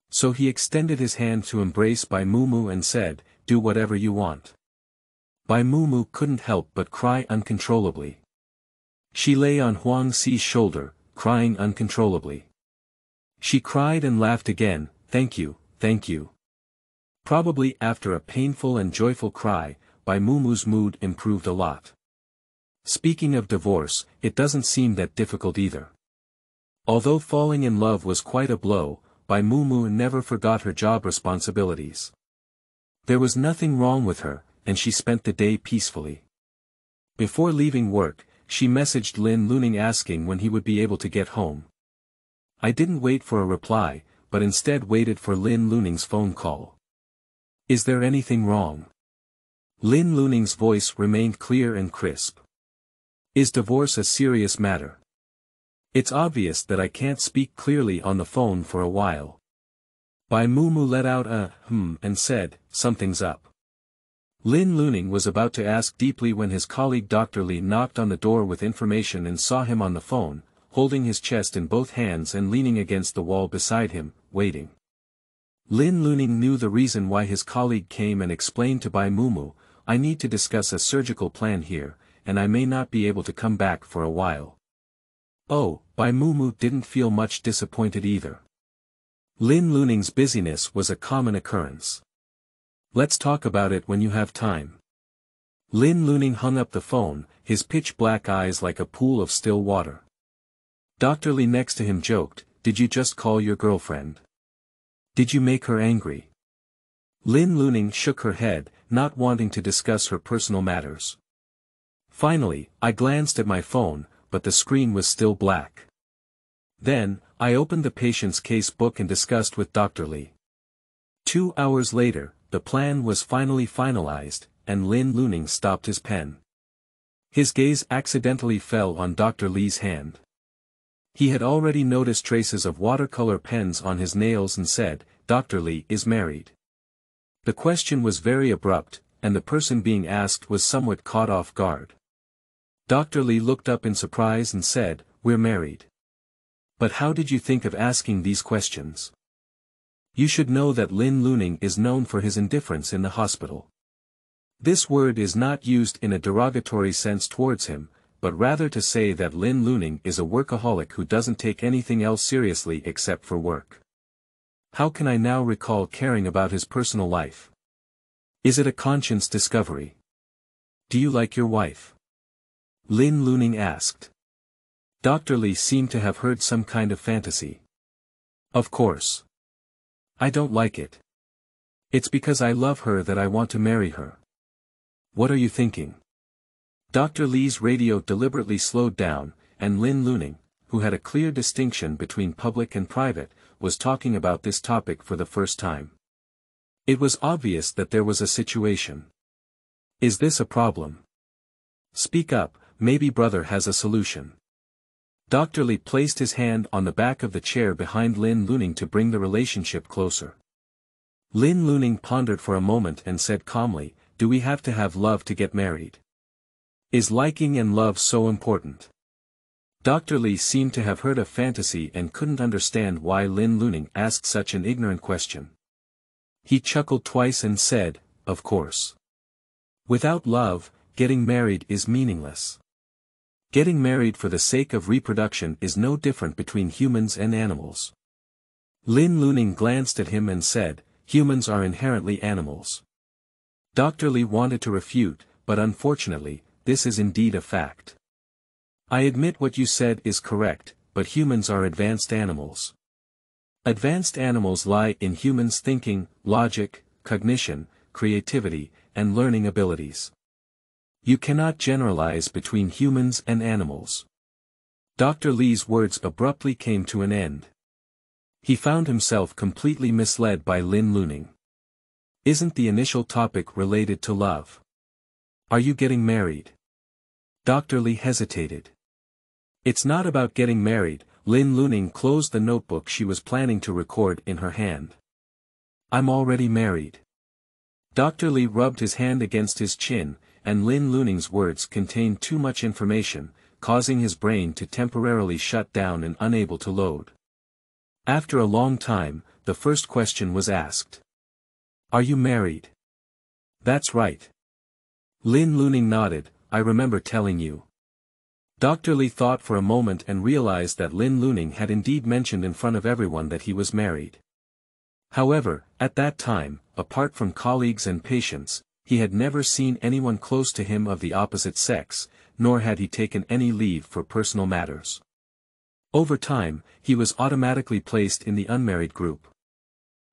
So he extended his hand to embrace Bai Mumu and said, do whatever you want. Bai Mumu couldn't help but cry uncontrollably. She lay on Huang Xi's shoulder, crying uncontrollably. She cried and laughed again, thank you, thank you. Probably after a painful and joyful cry, Bai Mumu's mood improved a lot. Speaking of divorce, it doesn't seem that difficult either. Although falling in love was quite a blow, Bai Mumu never forgot her job responsibilities. There was nothing wrong with her, and she spent the day peacefully. Before leaving work, she messaged Lin Luning asking when he would be able to get home. I didn't wait for a reply, but instead waited for Lin Luning's phone call. Is there anything wrong? Lin Luning's voice remained clear and crisp. Is divorce a serious matter? It's obvious that I can't speak clearly on the phone for a while. Bai Mumu let out a and said, something's up. Lin Luning was about to ask deeply when his colleague Dr. Li knocked on the door with information and saw him on the phone, holding his chest in both hands and leaning against the wall beside him, waiting. Lin Luning knew the reason why his colleague came and explained to Bai Mumu, I need to discuss a surgical plan here, and I may not be able to come back for a while. Oh, Bai Mumu didn't feel much disappointed either. Lin Luning's busyness was a common occurrence. Let's talk about it when you have time. Lin Luning hung up the phone, his pitch-black eyes like a pool of still water. Dr. Li next to him joked, did you just call your girlfriend? Did you make her angry? Lin Luning shook her head, not wanting to discuss her personal matters. Finally, I glanced at my phone, but the screen was still black. Then, I opened the patient's case book and discussed with Dr. Li. 2 hours later, the plan was finally finalized, and Lin Luning stopped his pen. His gaze accidentally fell on Dr. Li's hand. He had already noticed traces of watercolor pens on his nails and said, Dr. Li is married. The question was very abrupt, and the person being asked was somewhat caught off guard. Dr. Li looked up in surprise and said, we're married. But how did you think of asking these questions? You should know that Lin Luning is known for his indifference in the hospital. This word is not used in a derogatory sense towards him, but rather to say that Lin Luning is a workaholic who doesn't take anything else seriously except for work. How can I now recall caring about his personal life? Is it a conscience discovery? Do you like your wife? Lin Luning asked. Dr. Li seemed to have heard some kind of fantasy. Of course. I don't like it. It's because I love her that I want to marry her. What are you thinking? Dr. Li's radio deliberately slowed down, and Lin Luning, who had a clear distinction between public and private, was talking about this topic for the first time. It was obvious that there was a situation. Is this a problem? Speak up, maybe brother has a solution. Dr. Li placed his hand on the back of the chair behind Lin Luning to bring the relationship closer. Lin Luning pondered for a moment and said calmly, do we have to have love to get married? Is liking and love so important? Dr. Li seemed to have heard a fantasy and couldn't understand why Lin Luning asked such an ignorant question. He chuckled twice and said, of course. Without love, getting married is meaningless. Getting married for the sake of reproduction is no different between humans and animals. Lin Luning glanced at him and said, humans are inherently animals. Dr. Li wanted to refute, but unfortunately, this is indeed a fact. I admit what you said is correct, but humans are advanced animals. Advanced animals lie in humans' thinking, logic, cognition, creativity, and learning abilities. You cannot generalize between humans and animals. Dr. Li's words abruptly came to an end. He found himself completely misled by Lin Luning. Isn't the initial topic related to love? Are you getting married? Dr. Li hesitated. It's not about getting married. Lin Luning closed the notebook she was planning to record in her hand. I'm already married. Dr. Li rubbed his hand against his chin, and Lin Luning's words contained too much information, causing his brain to temporarily shut down and unable to load. After a long time, the first question was asked. Are you married? That's right. Lin Luning nodded, I remember telling you. Dr. Li thought for a moment and realized that Lin Luning had indeed mentioned in front of everyone that he was married. However, at that time, apart from colleagues and patients, he had never seen anyone close to him of the opposite sex, nor had he taken any leave for personal matters. Over time, he was automatically placed in the unmarried group.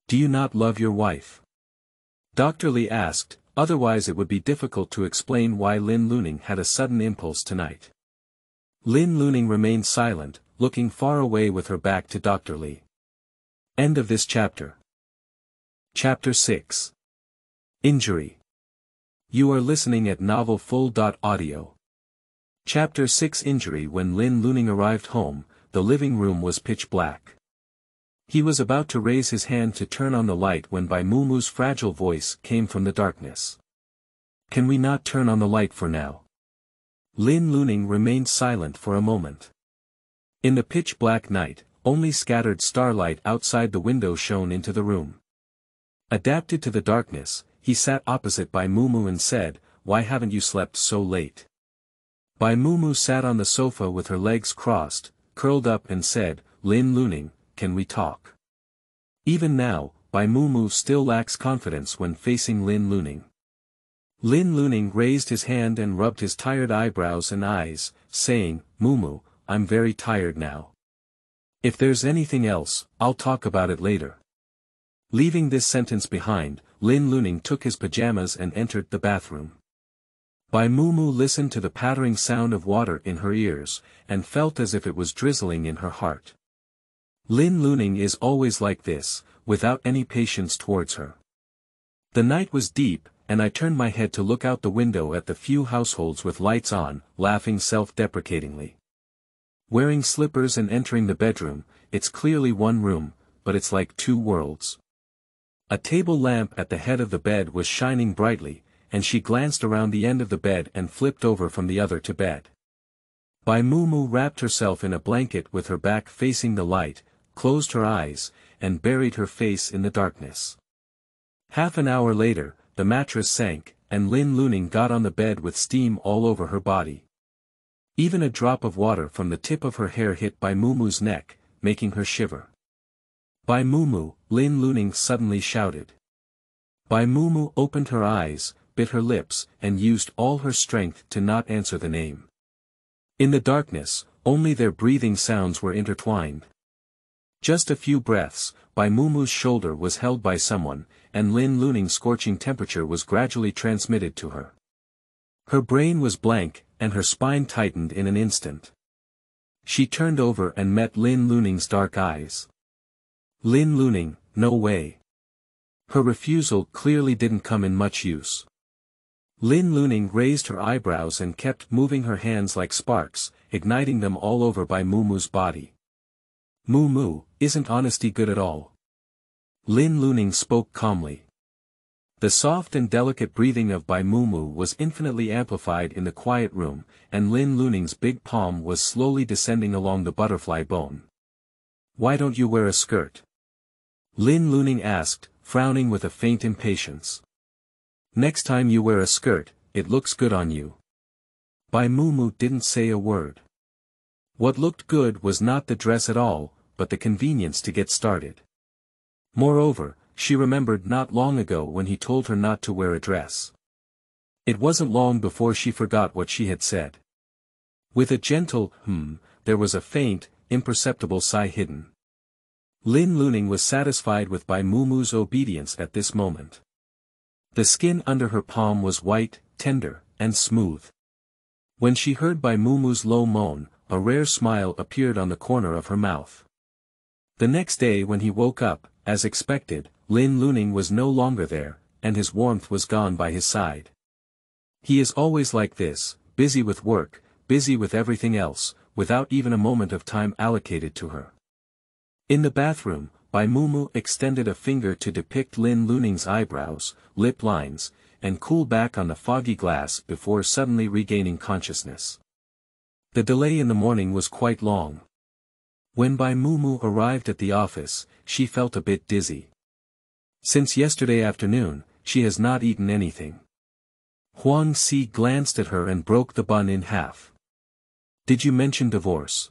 Do you not love your wife? Dr. Li asked, otherwise it would be difficult to explain why Lin Luning had a sudden impulse tonight. Lin Luning remained silent, looking far away with her back to Dr. Li. End of this chapter. Chapter 6. Injury. You are listening at novelfull.audio. Chapter 6 Injury. When Lin Luning arrived home, the living room was pitch black. He was about to raise his hand to turn on the light when Bai Mumu's fragile voice came from the darkness. Can we not turn on the light for now? Lin Luning remained silent for a moment. In the pitch-black night, only scattered starlight outside the window shone into the room. Adapted to the darkness, he sat opposite Bai Mumu and said, why haven't you slept so late? Bai Mumu sat on the sofa with her legs crossed, curled up and said, Lin Luning, can we talk? Even now, Bai Mumu still lacks confidence when facing Lin Luning. Lin Luning raised his hand and rubbed his tired eyebrows and eyes, saying, Mumu, I'm very tired now. If there's anything else, I'll talk about it later. Leaving this sentence behind, Lin Luning took his pajamas and entered the bathroom. Bai Mumu listened to the pattering sound of water in her ears, and felt as if it was drizzling in her heart. Lin Luning is always like this, without any patience towards her. The night was deep, and I turned my head to look out the window at the few households with lights on, laughing self-deprecatingly. Wearing slippers and entering the bedroom, it's clearly one room, but it's like two worlds. A table lamp at the head of the bed was shining brightly, and she glanced around the end of the bed and flipped over from the other to bed. Bai Mumu wrapped herself in a blanket with her back facing the light, closed her eyes, and buried her face in the darkness. Half an hour later, the mattress sank, and Lin Luning got on the bed with steam all over her body. Even a drop of water from the tip of her hair hit Bai Mumu's neck, making her shiver. Bai Mumu, Lin Luning suddenly shouted. Bai Mumu opened her eyes, bit her lips, and used all her strength to not answer the name. In the darkness, only their breathing sounds were intertwined. Just a few breaths, Bai Mumu's shoulder was held by someone, and Lin Luning's scorching temperature was gradually transmitted to her. Her brain was blank, and her spine tightened in an instant. She turned over and met Lin Luning's dark eyes. Lin Luning, no way. Her refusal clearly didn't come in much use. Lin Luning raised her eyebrows and kept moving her hands like sparks, igniting them all over Bai Mumu's body. Mumu, isn't honesty good at all? Lin Luning spoke calmly. The soft and delicate breathing of Bai Mumu was infinitely amplified in the quiet room, and Lin Luning's big palm was slowly descending along the butterfly bone. Why don't you wear a skirt? Lin Luning asked, frowning with a faint impatience. Next time you wear a skirt, it looks good on you. Bai Mumu didn't say a word. What looked good was not the dress at all, but the convenience to get started. Moreover, she remembered not long ago when he told her not to wear a dress. It wasn't long before she forgot what she had said. With a gentle there was a faint, imperceptible sigh hidden. Lin Luning was satisfied with Bai Mumu's obedience at this moment. The skin under her palm was white, tender, and smooth. When she heard Bai Mumu's low moan, a rare smile appeared on the corner of her mouth. The next day when he woke up, as expected, Lin Luning was no longer there, and his warmth was gone by his side. He is always like this, busy with work, busy with everything else, without even a moment of time allocated to her. In the bathroom, Bai Mumu extended a finger to depict Lin Luning's eyebrows, lip lines, and cool back on the foggy glass before suddenly regaining consciousness. The delay in the morning was quite long. When Bai Mumu arrived at the office, she felt a bit dizzy. Since yesterday afternoon, she has not eaten anything. Huang Si glanced at her and broke the bun in half. Did you mention divorce?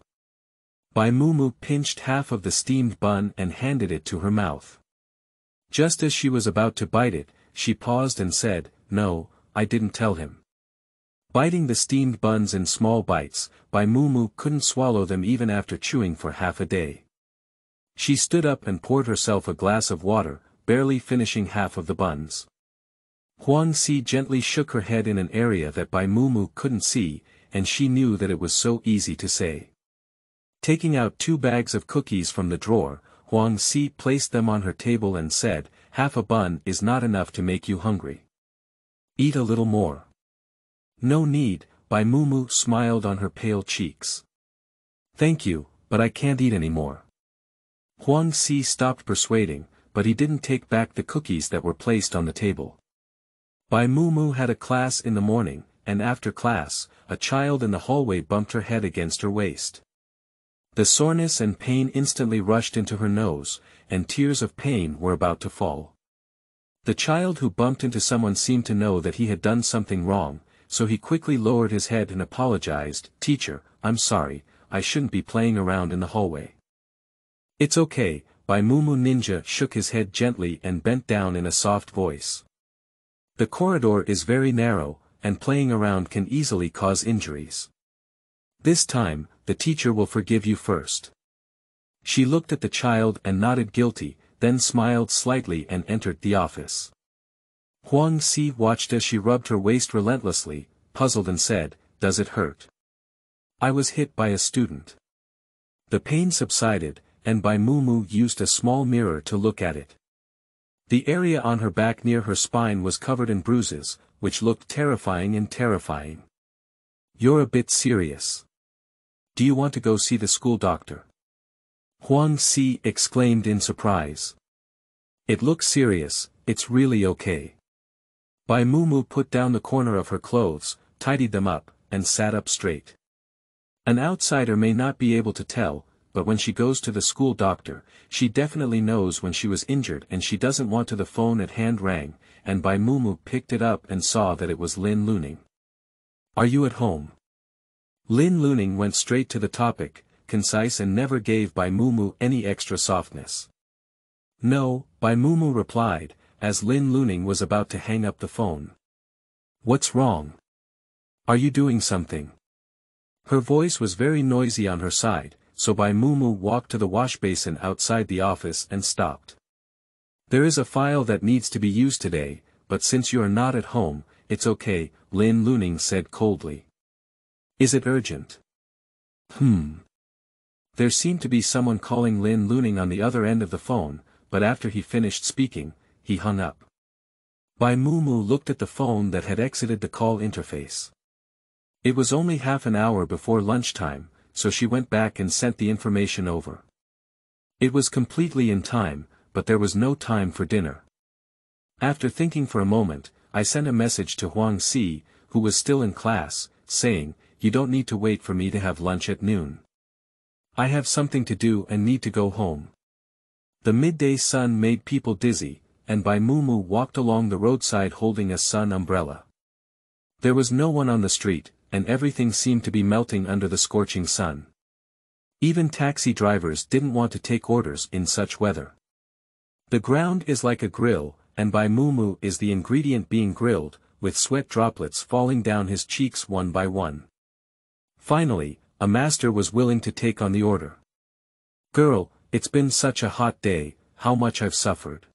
Bai Mumu pinched half of the steamed bun and handed it to her mouth. Just as she was about to bite it, she paused and said, "No, I didn't tell him." Biting the steamed buns in small bites, Bai Mumu couldn't swallow them even after chewing for half a day. She stood up and poured herself a glass of water, barely finishing half of the buns. Huang Si gently shook her head in an area that Bai Mumu couldn't see, and she knew that it was so easy to say. Taking out 2 bags of cookies from the drawer, Huang Si placed them on her table and said, "Half a bun is not enough to make you hungry. Eat a little more." "No need," Bai Mumu smiled on her pale cheeks. "Thank you, but I can't eat any more." Huang Si stopped persuading, but he didn't take back the cookies that were placed on the table. Bai Mumu had a class in the morning, and after class, a child in the hallway bumped her head against her waist. The soreness and pain instantly rushed into her nose, and tears of pain were about to fall. The child who bumped into someone seemed to know that he had done something wrong, so he quickly lowered his head and apologized, "Teacher, I'm sorry, I shouldn't be playing around in the hallway." "It's okay," Bai Mumu Ninja shook his head gently and bent down in a soft voice. "The corridor is very narrow, and playing around can easily cause injuries. This time, the teacher will forgive you first." She looked at the child and nodded guilty, then smiled slightly and entered the office. Huang Si watched as she rubbed her waist relentlessly, puzzled and said, "Does it hurt?" "I was hit by a student." The pain subsided, and Bai Mumu used a small mirror to look at it. The area on her back near her spine was covered in bruises, which looked terrifying. "You're a bit serious. Do you want to go see the school doctor?" Huang Si exclaimed in surprise. "It looks serious, it's really okay." Bai Mumu put down the corner of her clothes, tidied them up, and sat up straight. An outsider may not be able to tell, but when she goes to the school doctor, she definitely knows when she was injured and she doesn't want to. The phone at hand rang, and Bai Mumu picked it up and saw that it was Lin Luning. "Are you at home?" Lin Luning went straight to the topic, concise and never gave Bai Mumu any extra softness. "No," Bai Mumu replied, as Lin Luning was about to hang up the phone. "What's wrong? Are you doing something?" Her voice was very noisy on her side, so Bai Mumu walked to the wash basin outside the office and stopped. "There is a file that needs to be used today, but since you are not at home, it's okay," Lin Luning said coldly. "Is it urgent?" There seemed to be someone calling Lin Luning on the other end of the phone, but after he finished speaking, he hung up. Bai Mumu looked at the phone that had exited the call interface. It was only half an hour before lunchtime, so she went back and sent the information over. It was completely in time, but there was no time for dinner. After thinking for a moment, I sent a message to Huang Si, who was still in class, saying, "You don't need to wait for me to have lunch at noon. I have something to do and need to go home." The midday sun made people dizzy, and Bai Mumu walked along the roadside holding a sun umbrella. There was no one on the street, and everything seemed to be melting under the scorching sun. Even taxi drivers didn't want to take orders in such weather. The ground is like a grill, and Bai Mumu is the ingredient being grilled, with sweat droplets falling down his cheeks one by one. Finally, a master was willing to take on the order. "Girl, it's been such a hot day, how much I've suffered."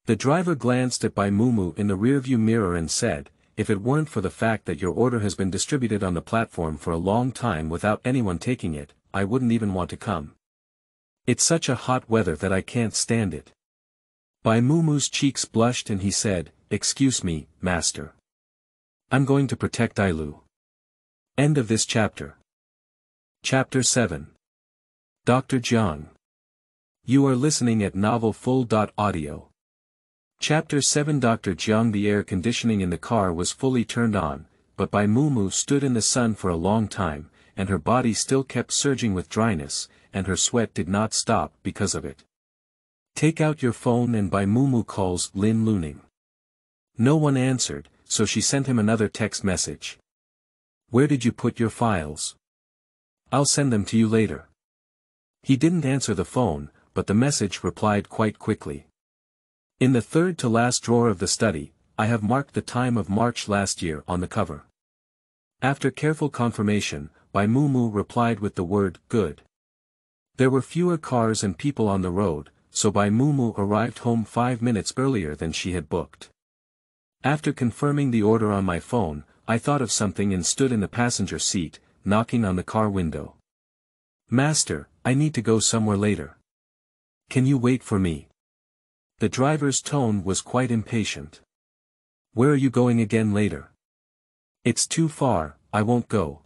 The driver glanced at Bai Mumu in the rearview mirror and said, "If it weren't for the fact that your order has been distributed on the platform for a long time without anyone taking it, I wouldn't even want to come. It's such a hot weather that I can't stand it." Bai Mumu's cheeks blushed and he said, "Excuse me, master. I'm going to protect Ailu." End of this chapter. Chapter 7. Dr. Jiang. You are listening at novelfull.audio. Chapter 7. Dr. Jiang. The air conditioning in the car was fully turned on, but Bai Mumu stood in the sun for a long time, and her body still kept surging with dryness, and her sweat did not stop because of it. "Take out your phone," and Bai Mumu calls Lin Luning. No one answered, so she sent him another text message. "Where did you put your files? I'll send them to you later." He didn't answer the phone, but the message replied quite quickly. "In the third to last drawer of the study, I have marked the time of March last year on the cover." After careful confirmation, Bai Mumu replied with the word, "Good." There were fewer cars and people on the road, so Bai Mumu arrived home 5 minutes earlier than she had booked. After confirming the order on my phone, I thought of something and stood in the passenger seat, knocking on the car window. "Master, I need to go somewhere later. Can you wait for me?" The driver's tone was quite impatient. "Where are you going again later?" "It's too far, I won't go."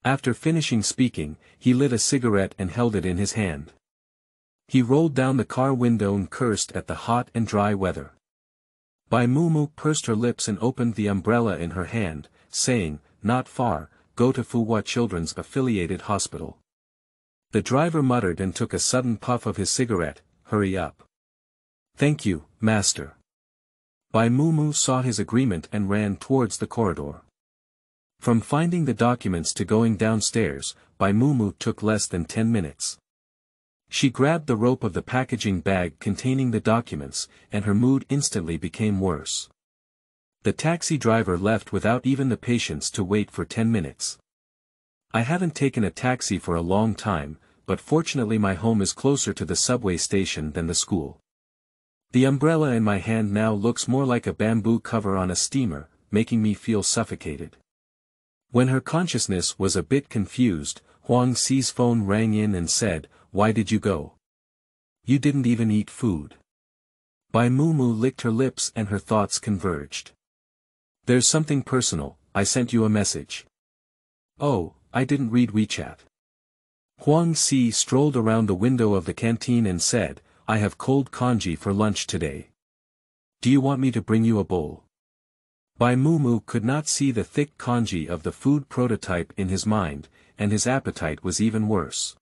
After finishing speaking, he lit a cigarette and held it in his hand. He rolled down the car window and cursed at the hot and dry weather. Bai Mumu pursed her lips and opened the umbrella in her hand, saying, "Not far, go to Fuhua Children's Affiliated Hospital." The driver muttered and took a sudden puff of his cigarette, "Hurry up." "Thank you, master." Bai Mumu saw his agreement and ran towards the corridor. From finding the documents to going downstairs, Bai Mumu took less than 10 minutes. She grabbed the rope of the packaging bag containing the documents, and her mood instantly became worse. The taxi driver left without even the patience to wait for 10 minutes. I haven't taken a taxi for a long time, but fortunately my home is closer to the subway station than the school. The umbrella in my hand now looks more like a bamboo cover on a steamer, making me feel suffocated. When her consciousness was a bit confused, Huang Si's phone rang in and said, "Why did you go? You didn't even eat food." Bai Mumu licked her lips and her thoughts converged. "There's something personal, I sent you a message." "Oh, I didn't read WeChat." Huang Si strolled around the window of the canteen and said, "I have cold congee for lunch today. Do you want me to bring you a bowl?" Bai Mumu could not see the thick congee of the food prototype in his mind, and his appetite was even worse.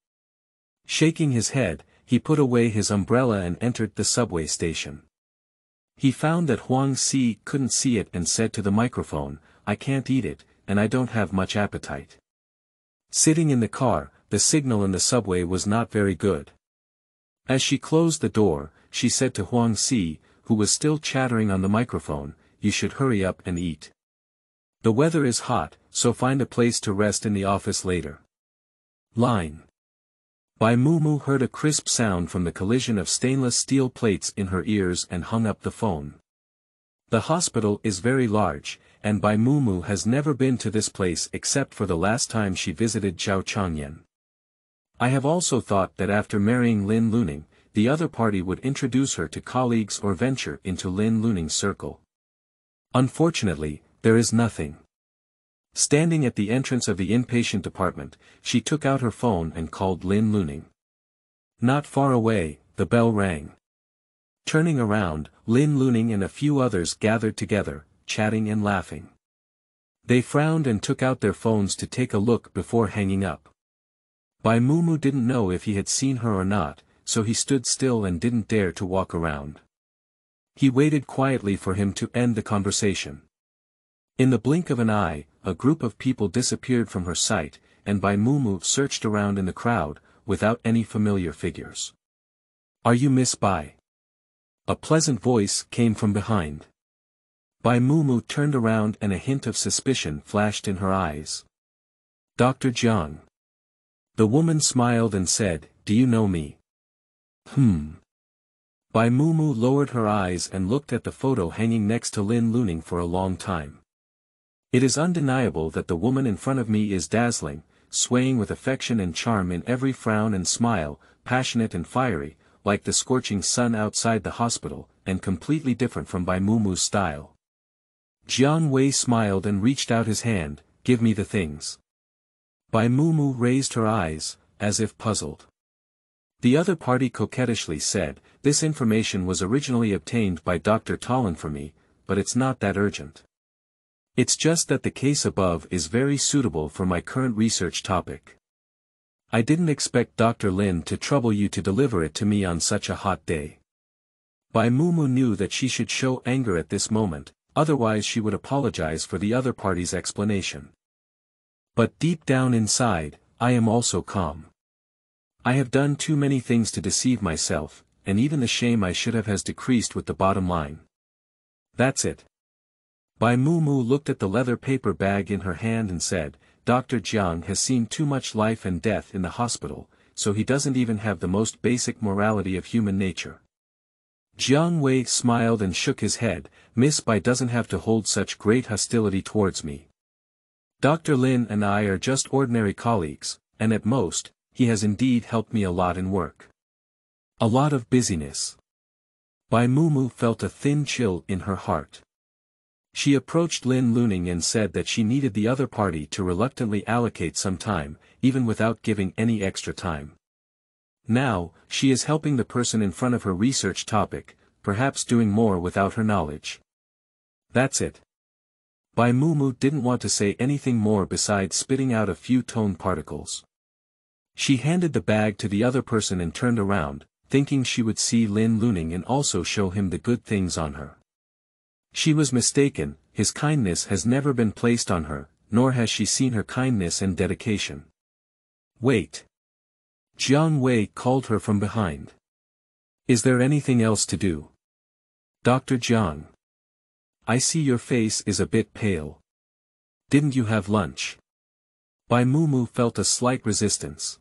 Shaking his head, he put away his umbrella and entered the subway station. He found that Huang Si couldn't see it and said to the microphone, "I can't eat it, and I don't have much appetite." Sitting in the car, the signal in the subway was not very good. As she closed the door, she said to Huang Si, who was still chattering on the microphone, "You should hurry up and eat. The weather is hot, so find a place to rest in the office later." Line. Bai Mumu heard a crisp sound from the collision of stainless steel plates in her ears and hung up the phone. The hospital is very large, and Bai Mumu has never been to this place except for the last time she visited Zhao Changyan. I have also thought that after marrying Lin Luning, the other party would introduce her to colleagues or venture into Lin Luning's circle. Unfortunately, there is nothing. Standing at the entrance of the inpatient department, she took out her phone and called Lin Luning. Not far away, the bell rang. Turning around, Lin Luning and a few others gathered together, chatting and laughing. They frowned and took out their phones to take a look before hanging up. Bai Mumu didn't know if he had seen her or not, so he stood still and didn't dare to walk around. He waited quietly for him to end the conversation. In the blink of an eye, a group of people disappeared from her sight, and Bai Mumu searched around in the crowd, without any familiar figures. "Are you Miss Bai?" A pleasant voice came from behind. Bai Mumu turned around and a hint of suspicion flashed in her eyes. "Dr. Jiang." The woman smiled and said, "Do you know me?" Bai Mumu lowered her eyes and looked at the photo hanging next to Lin Luning for a long time. It is undeniable that the woman in front of me is dazzling, swaying with affection and charm in every frown and smile, passionate and fiery, like the scorching sun outside the hospital, and completely different from Bai Mumu's style. Jiang Wei smiled and reached out his hand, "Give me the things." Bai Mumu raised her eyes, as if puzzled. The other party coquettishly said, "This information was originally obtained by Dr. Tallin for me, but it's not that urgent. It's just that the case above is very suitable for my current research topic. I didn't expect Dr. Lin to trouble you to deliver it to me on such a hot day." Bai Mumu knew that she should show anger at this moment, otherwise she would apologize for the other party's explanation. But deep down inside, I am also calm. I have done too many things to deceive myself, and even the shame I should have has decreased with the bottom line. That's it. Bai Mumu looked at the leather paper bag in her hand and said, "Dr. Jiang has seen too much life and death in the hospital, so he doesn't even have the most basic morality of human nature." Jiang Wei smiled and shook his head, "Miss Bai doesn't have to hold such great hostility towards me. Dr. Lin and I are just ordinary colleagues, and at most, he has indeed helped me a lot in work. A lot of busyness." Bai Mumu felt a thin chill in her heart. She approached Lin Luning and said that she needed the other party to reluctantly allocate some time, even without giving any extra time. Now, she is helping the person in front of her research topic, perhaps doing more without her knowledge. That's it. Bai Mumu didn't want to say anything more besides spitting out a few tone particles. She handed the bag to the other person and turned around, thinking she would see Lin Luning and also show him the good things on her. She was mistaken, his kindness has never been placed on her, nor has she seen her kindness and dedication. "Wait." Jiang Wei called her from behind. "Is there anything else to do? Dr. Jiang. I see your face is a bit pale. Didn't you have lunch?" Bai Mumu felt a slight resistance.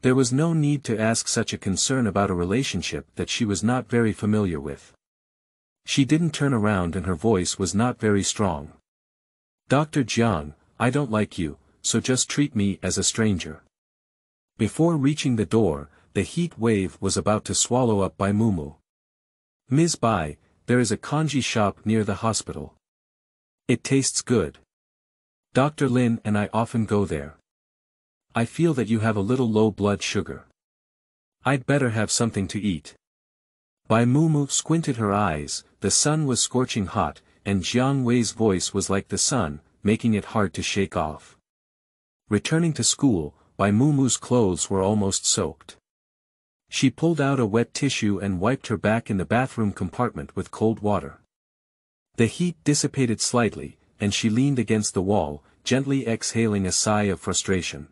There was no need to ask such a concern about a relationship that she was not very familiar with. She didn't turn around and her voice was not very strong. "Dr. Jiang, I don't like you, so just treat me as a stranger." Before reaching the door, the heat wave was about to swallow up Bai Mumu. "Ms. Bai, there is a congee shop near the hospital. It tastes good. Dr. Lin and I often go there. I feel that you have a little low blood sugar. I'd better have something to eat." Bai Mumu squinted her eyes, the sun was scorching hot, and Jiang Wei's voice was like the sun, making it hard to shake off. Returning to school, Bai Mumu's clothes were almost soaked. She pulled out a wet tissue and wiped her back in the bathroom compartment with cold water. The heat dissipated slightly, and she leaned against the wall, gently exhaling a sigh of frustration.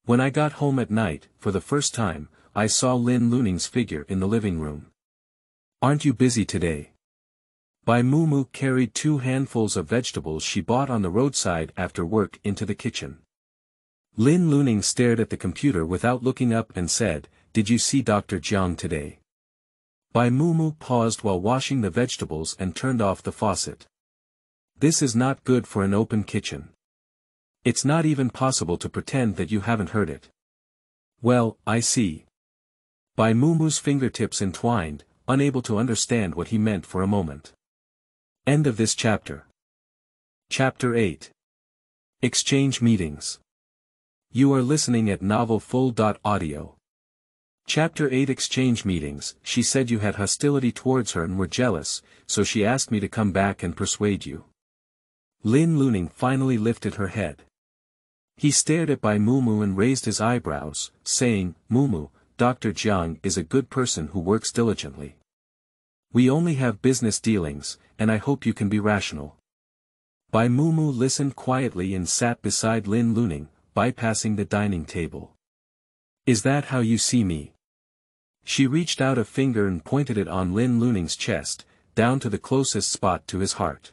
When I got home at night, for the first time, I saw Lin Luning's figure in the living room. "Aren't you busy today?" Bai Mumu carried 2 handfuls of vegetables she bought on the roadside after work into the kitchen. Lin Luning stared at the computer without looking up and said, "Did you see Dr. Jiang today?" Bai Mumu paused while washing the vegetables and turned off the faucet. "This is not good for an open kitchen. It's not even possible to pretend that you haven't heard it." Well, I see. Bai Mumu's fingertips entwined, unable to understand what he meant for a moment. End of this chapter. Chapter 8. Exchange Meetings. You are listening at novelfull.audio. Chapter 8 Exchange Meetings. She said you had hostility towards her and were jealous, so she asked me to come back and persuade you. Lin Luning finally lifted her head. He stared at Bai Mumu and raised his eyebrows, saying, Mumu, Dr. Jiang is a good person who works diligently. We only have business dealings, and I hope you can be rational. Bai Mumu listened quietly and sat beside Lin Luning, bypassing the dining table. Is that how you see me? She reached out a finger and pointed it on Lin Luning's chest, down to the closest spot to his heart.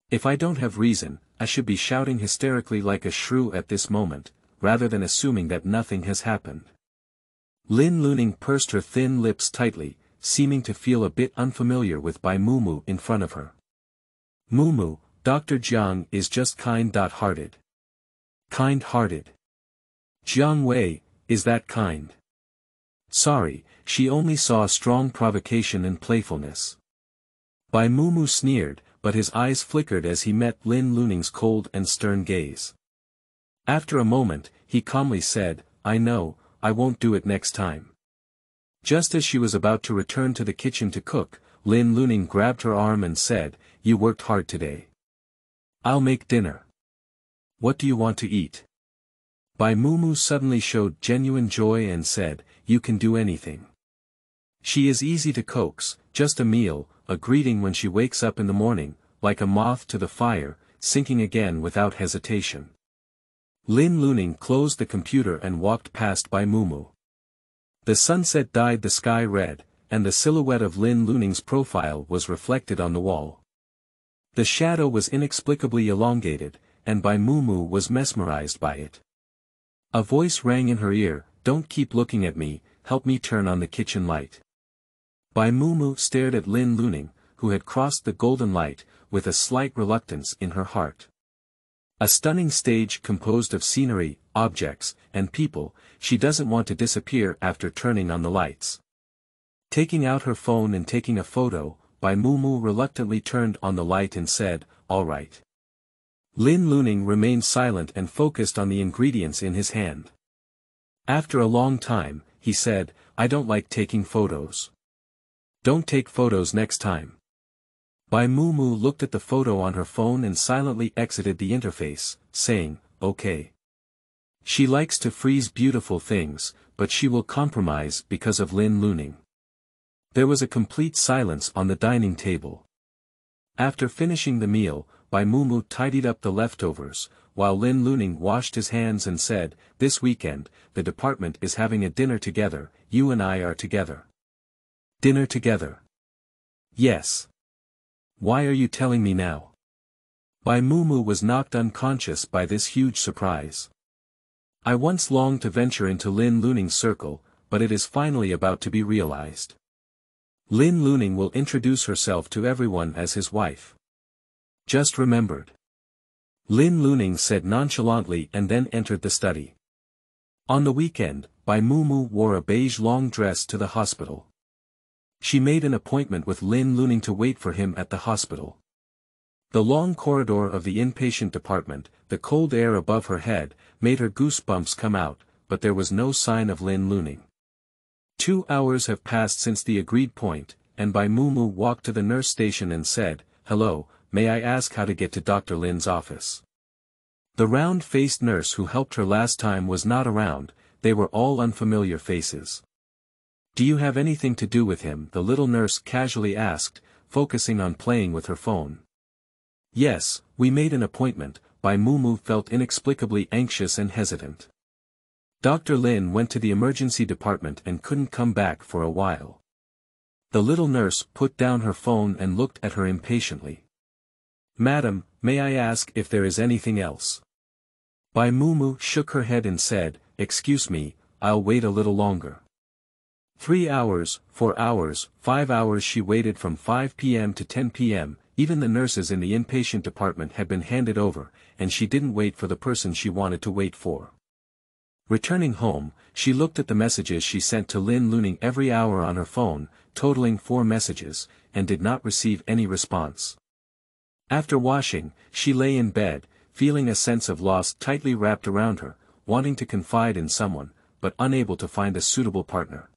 If I don't have reason, I should be shouting hysterically like a shrew at this moment, rather than assuming that nothing has happened. Lin Luning pursed her thin lips tightly, seeming to feel a bit unfamiliar with Bai Mumu in front of her. Mumu, Dr. Jiang is just kind-hearted. Kind-hearted. Jiang Wei, is that kind? Sorry, she only saw strong provocation and playfulness. Bai Mumu sneered, but his eyes flickered as he met Lin Luning's cold and stern gaze. After a moment, he calmly said, I know, I won't do it next time. Just as she was about to return to the kitchen to cook, Lin Luning grabbed her arm and said, You worked hard today. I'll make dinner. What do you want to eat? Bai Mumu suddenly showed genuine joy and said, You can do anything. She is easy to coax, just a meal, a greeting when she wakes up in the morning, like a moth to the fire, sinking again without hesitation. Lin Luning closed the computer and walked past Bai Mumu. The sunset dyed the sky red, and the silhouette of Lin Luning's profile was reflected on the wall. The shadow was inexplicably elongated, and Bai Mumu was mesmerized by it. A voice rang in her ear, Don't keep looking at me, help me turn on the kitchen light. Bai Mumu stared at Lin Luning, who had crossed the golden light, with a slight reluctance in her heart. A stunning stage composed of scenery, objects, and people, she doesn't want to disappear after turning on the lights. Taking out her phone and taking a photo, Bai Mumu reluctantly turned on the light and said, All right. Lin Luning remained silent and focused on the ingredients in his hand. After a long time, he said, I don't like taking photos. Don't take photos next time. Bai Mumu looked at the photo on her phone and silently exited the interface, saying, Okay. She likes to freeze beautiful things, but she will compromise because of Lin Luning. There was a complete silence on the dining table. After finishing the meal, Bai Mumu tidied up the leftovers, while Lin Luning washed his hands and said, This weekend, the department is having a dinner together, you and I are together. Dinner together? Yes. Why are you telling me now? Bai Mumu was knocked unconscious by this huge surprise. I once longed to venture into Lin Luning's circle, but it is finally about to be realized. Lin Luning will introduce herself to everyone as his wife. Just remembered. Lin Luning said nonchalantly and then entered the study. On the weekend, Bai Mumu wore a beige long dress to the hospital. She made an appointment with Lin Luning to wait for him at the hospital. The long corridor of the inpatient department, the cold air above her head, made her goosebumps come out, but there was no sign of Lin Luning. 2 hours have passed since the agreed point, and Bai Mumu walked to the nurse station and said, Hello, may I ask how to get to Dr. Lin's office? The round-faced nurse who helped her last time was not around, they were all unfamiliar faces. Do you have anything to do with him? The little nurse casually asked, focusing on playing with her phone. Yes, we made an appointment. Bai Mumu felt inexplicably anxious and hesitant. Dr. Lin went to the emergency department and couldn't come back for a while. The little nurse put down her phone and looked at her impatiently. Madam, may I ask if there is anything else? Bai Mumu shook her head and said, Excuse me, I'll wait a little longer. 3 hours, 4 hours, 5 hours she waited from 5 p.m. to 10 p.m., even the nurses in the inpatient department had been handed over, and she didn't wait for the person she wanted to wait for. Returning home, she looked at the messages she sent to Lin Luning every hour on her phone, totaling 4 messages, and did not receive any response. After washing, she lay in bed, feeling a sense of loss tightly wrapped around her, wanting to confide in someone, but unable to find a suitable partner.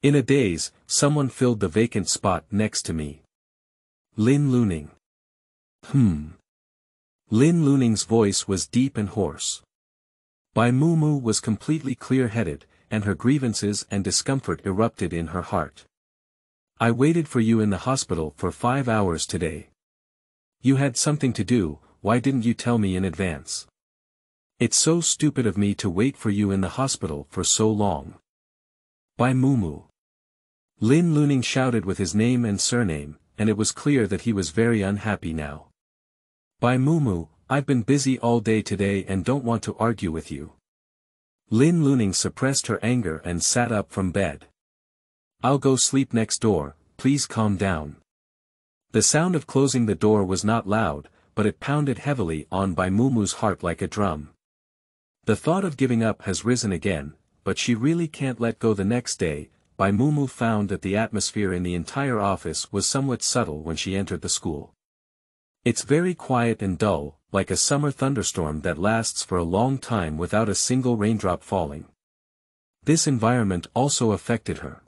In a daze, someone filled the vacant spot next to me. Lin Luning. Lin Luning's voice was deep and hoarse. Bai Mumu was completely clear-headed, and her grievances and discomfort erupted in her heart. I waited for you in the hospital for 5 hours today. You had something to do, why didn't you tell me in advance? It's so stupid of me to wait for you in the hospital for so long. Bai Mumu. Lin Luning shouted with his name and surname, and it was clear that he was very unhappy now. Bai Mumu, I've been busy all day today and don't want to argue with you. Lin Luning suppressed her anger and sat up from bed. I'll go sleep next door, please calm down. The sound of closing the door was not loud, but it pounded heavily on Bai Mumu's heart like a drum. The thought of giving up has risen again, but she really can't let go. The next day, Bai Mumu found that the atmosphere in the entire office was somewhat subtle when she entered the school. It's very quiet and dull, like a summer thunderstorm that lasts for a long time without a single raindrop falling. This environment also affected her.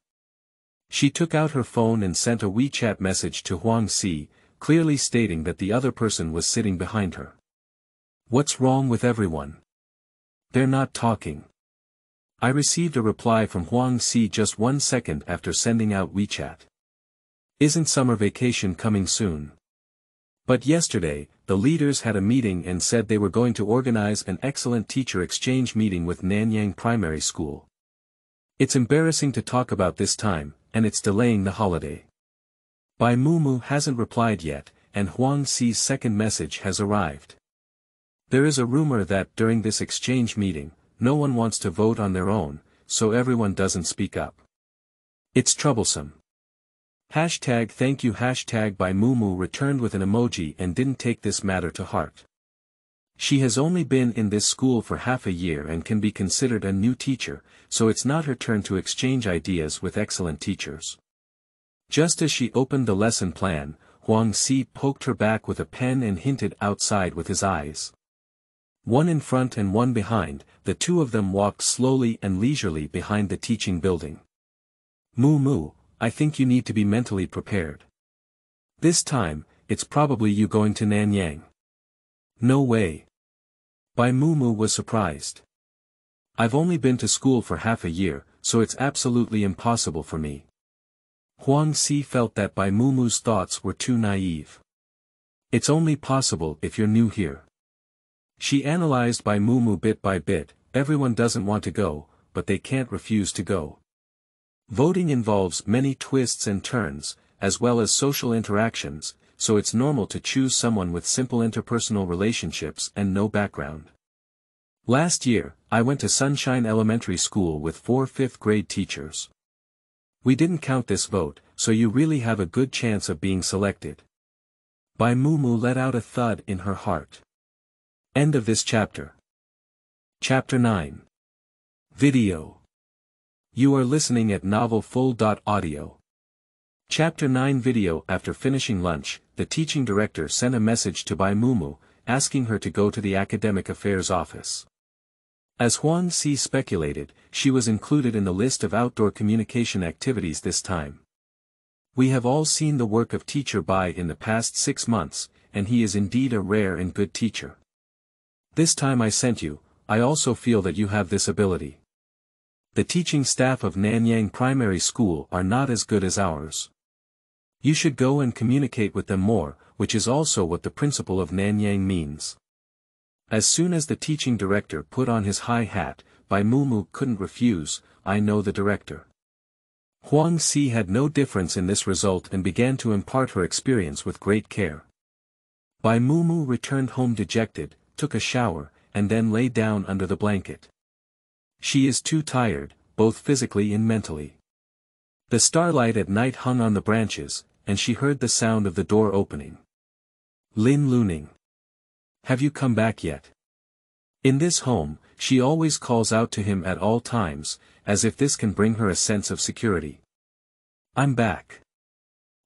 She took out her phone and sent a WeChat message to Huang Si, clearly stating that the other person was sitting behind her. What's wrong with everyone? They're not talking. I received a reply from Huang Si just 1 second after sending out WeChat. Isn't summer vacation coming soon? But yesterday, the leaders had a meeting and said they were going to organize an excellent teacher exchange meeting with Nanyang Primary School. It's embarrassing to talk about this time, and it's delaying the holiday. Bai Mumu hasn't replied yet, and Huang Si's second message has arrived. There is a rumor that during this exchange meeting, no one wants to vote on their own, so everyone doesn't speak up. It's troublesome. #thank you #Bai Mumu returned with an emoji and didn't take this matter to heart. She has only been in this school for half a year and can be considered a new teacher, so it's not her turn to exchange ideas with excellent teachers. Just as she opened the lesson plan, Huang Si poked her back with a pen and hinted outside with his eyes. One in front and one behind, the two of them walked slowly and leisurely behind the teaching building. Mumu, I think you need to be mentally prepared. This time, it's probably you going to Nanyang. No way. Bai Mumu was surprised. I've only been to school for half a year, so it's absolutely impossible for me. Huang Si felt that Bai Mumu's thoughts were too naive. It's only possible if you're new here. She analyzed Bai Mumu bit by bit. Everyone doesn't want to go, but they can't refuse to go. Voting involves many twists and turns, as well as social interactions, so it's normal to choose someone with simple interpersonal relationships and no background. Last year, I went to Sunshine Elementary School with 4 fifth-grade teachers. We didn't count this vote, so you really have a good chance of being selected. Bai Mumu let out a thud in her heart. End of this chapter. Chapter 9. Video. You are listening at novelfull.audio. Chapter 9 video. After finishing lunch, the teaching director sent a message to Bai Mumu, asking her to go to the academic affairs office. As Huang Si speculated, she was included in the list of outdoor communication activities this time. We have all seen the work of teacher Bai in the past 6 months, and he is indeed a rare and good teacher. This time I sent you, I also feel that you have this ability. The teaching staff of Nanyang Primary School are not as good as ours. You should go and communicate with them more, which is also what the principal of Nanyang means. As soon as the teaching director put on his high hat, Bai Mumu couldn't refuse, I know the director. Huang Si had no difference in this result and began to impart her experience with great care. Bai Mumu returned home dejected, took a shower, and then lay down under the blanket. She is too tired, both physically and mentally. The starlight at night hung on the branches, and she heard the sound of the door opening. Lin Luning. Have you come back yet? In this home, she always calls out to him at all times, as if this can bring her a sense of security. "I'm back."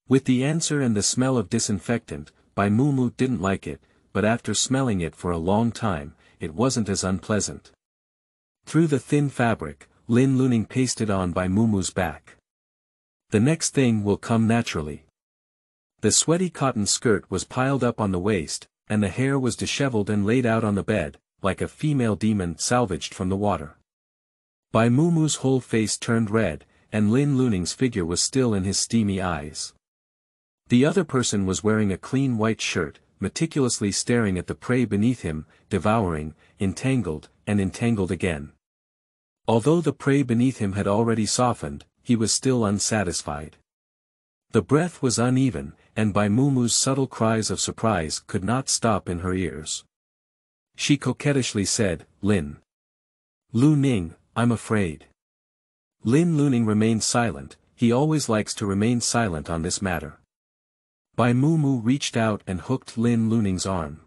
With the answer and the smell of disinfectant, Bai Mumu didn't like it, but after smelling it for a long time, it wasn't as unpleasant. Through the thin fabric, Lin Luning pasted on Bai Mumu's back. "The next thing will come naturally." The sweaty cotton skirt was piled up on the waist, and the hair was disheveled and laid out on the bed, like a female demon salvaged from the water. Bai Mumu's whole face turned red, and Lin Luning's figure was still in his steamy eyes. The other person was wearing a clean white shirt, meticulously staring at the prey beneath him, devouring, entangled again. Although the prey beneath him had already softened, he was still unsatisfied. The breath was uneven, and Bai Mumu's subtle cries of surprise could not stop in her ears. She coquettishly said, "Lin Luning, I'm afraid." Lin Luning remained silent. He always likes to remain silent on this matter. Bai Mumu reached out and hooked Lin Luning's arm.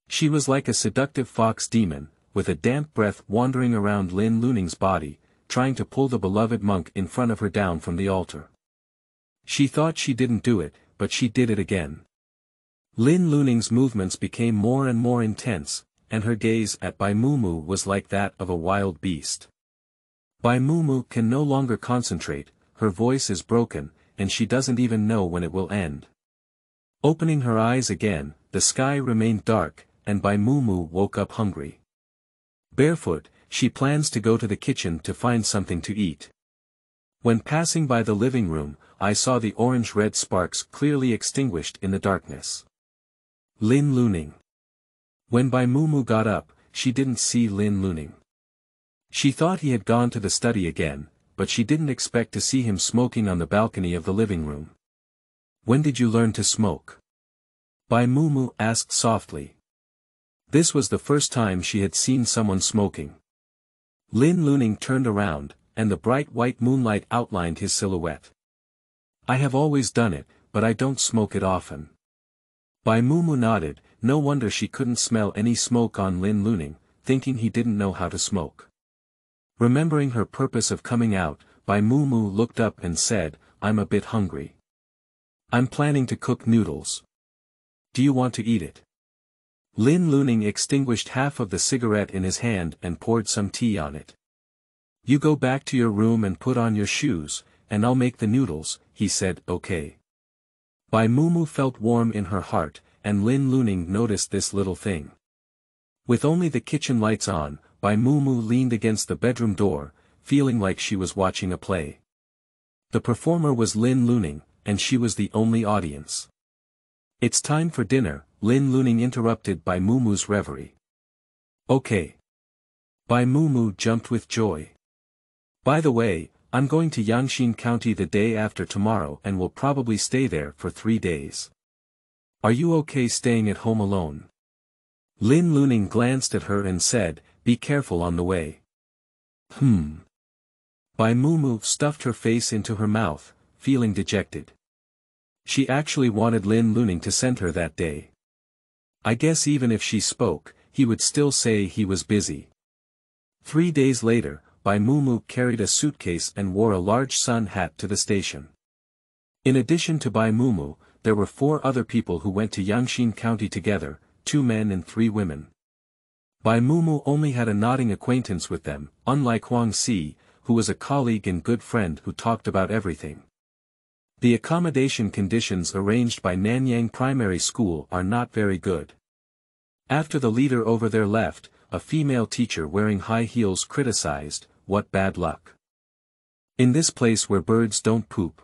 She was like a seductive fox demon, with a damp breath wandering around Lin Luning's body, trying to pull the beloved monk in front of her down from the altar. She thought she didn't do it, but she did it again. Lin Luning's movements became more and more intense, and her gaze at Bai Mumu was like that of a wild beast. Bai Mumu can no longer concentrate, her voice is broken, and she doesn't even know when it will end. Opening her eyes again, the sky remained dark, and Bai Mumu woke up hungry. Barefoot, she plans to go to the kitchen to find something to eat. When passing by the living room, I saw the orange-red sparks clearly extinguished in the darkness. Lin Luning. When Bai Mumu got up, she didn't see Lin Luning. She thought he had gone to the study again, but she didn't expect to see him smoking on the balcony of the living room. "When did you learn to smoke?" Bai Mumu asked softly. This was the first time she had seen someone smoking. Lin Luning turned around, and the bright white moonlight outlined his silhouette. "I have always done it, but I don't smoke it often." Bai Mumu nodded. No wonder she couldn't smell any smoke on Lin Luning, thinking he didn't know how to smoke. Remembering her purpose of coming out, Bai Mumu looked up and said, "I'm a bit hungry. I'm planning to cook noodles. Do you want to eat it?" Lin Luning extinguished half of the cigarette in his hand and poured some tea on it. "You go back to your room and put on your shoes, and I'll make the noodles," he said. "Okay." Bai Mumu felt warm in her heart, and Lin Luning noticed this little thing. With only the kitchen lights on, Bai Mumu leaned against the bedroom door, feeling like she was watching a play. The performer was Lin Luning, and she was the only audience. "It's time for dinner," Lin Luning interrupted Bai Mumu's reverie. "Okay." Bai Mumu jumped with joy. "By the way, I'm going to Jiang County the day after tomorrow and will probably stay there for 3 days. Are you okay staying at home alone?" Lin Luning glanced at her and said, "Be careful on the way." Bai Mumu stuffed her face into her mouth, feeling dejected. She actually wanted Lin Luning to send her that day. I guess even if she spoke, he would still say he was busy. 3 days later, Bai Mumu carried a suitcase and wore a large sun hat to the station. In addition to Bai Mumu, there were 4 other people who went to Jiang County together, 2 men and 3 women. Bai Mumu only had a nodding acquaintance with them, unlike Huang Si, who was a colleague and good friend who talked about everything. The accommodation conditions arranged by Nanyang Primary School are not very good. After the leader over there left, a female teacher wearing high heels criticized, "What bad luck. In this place where birds don't poop.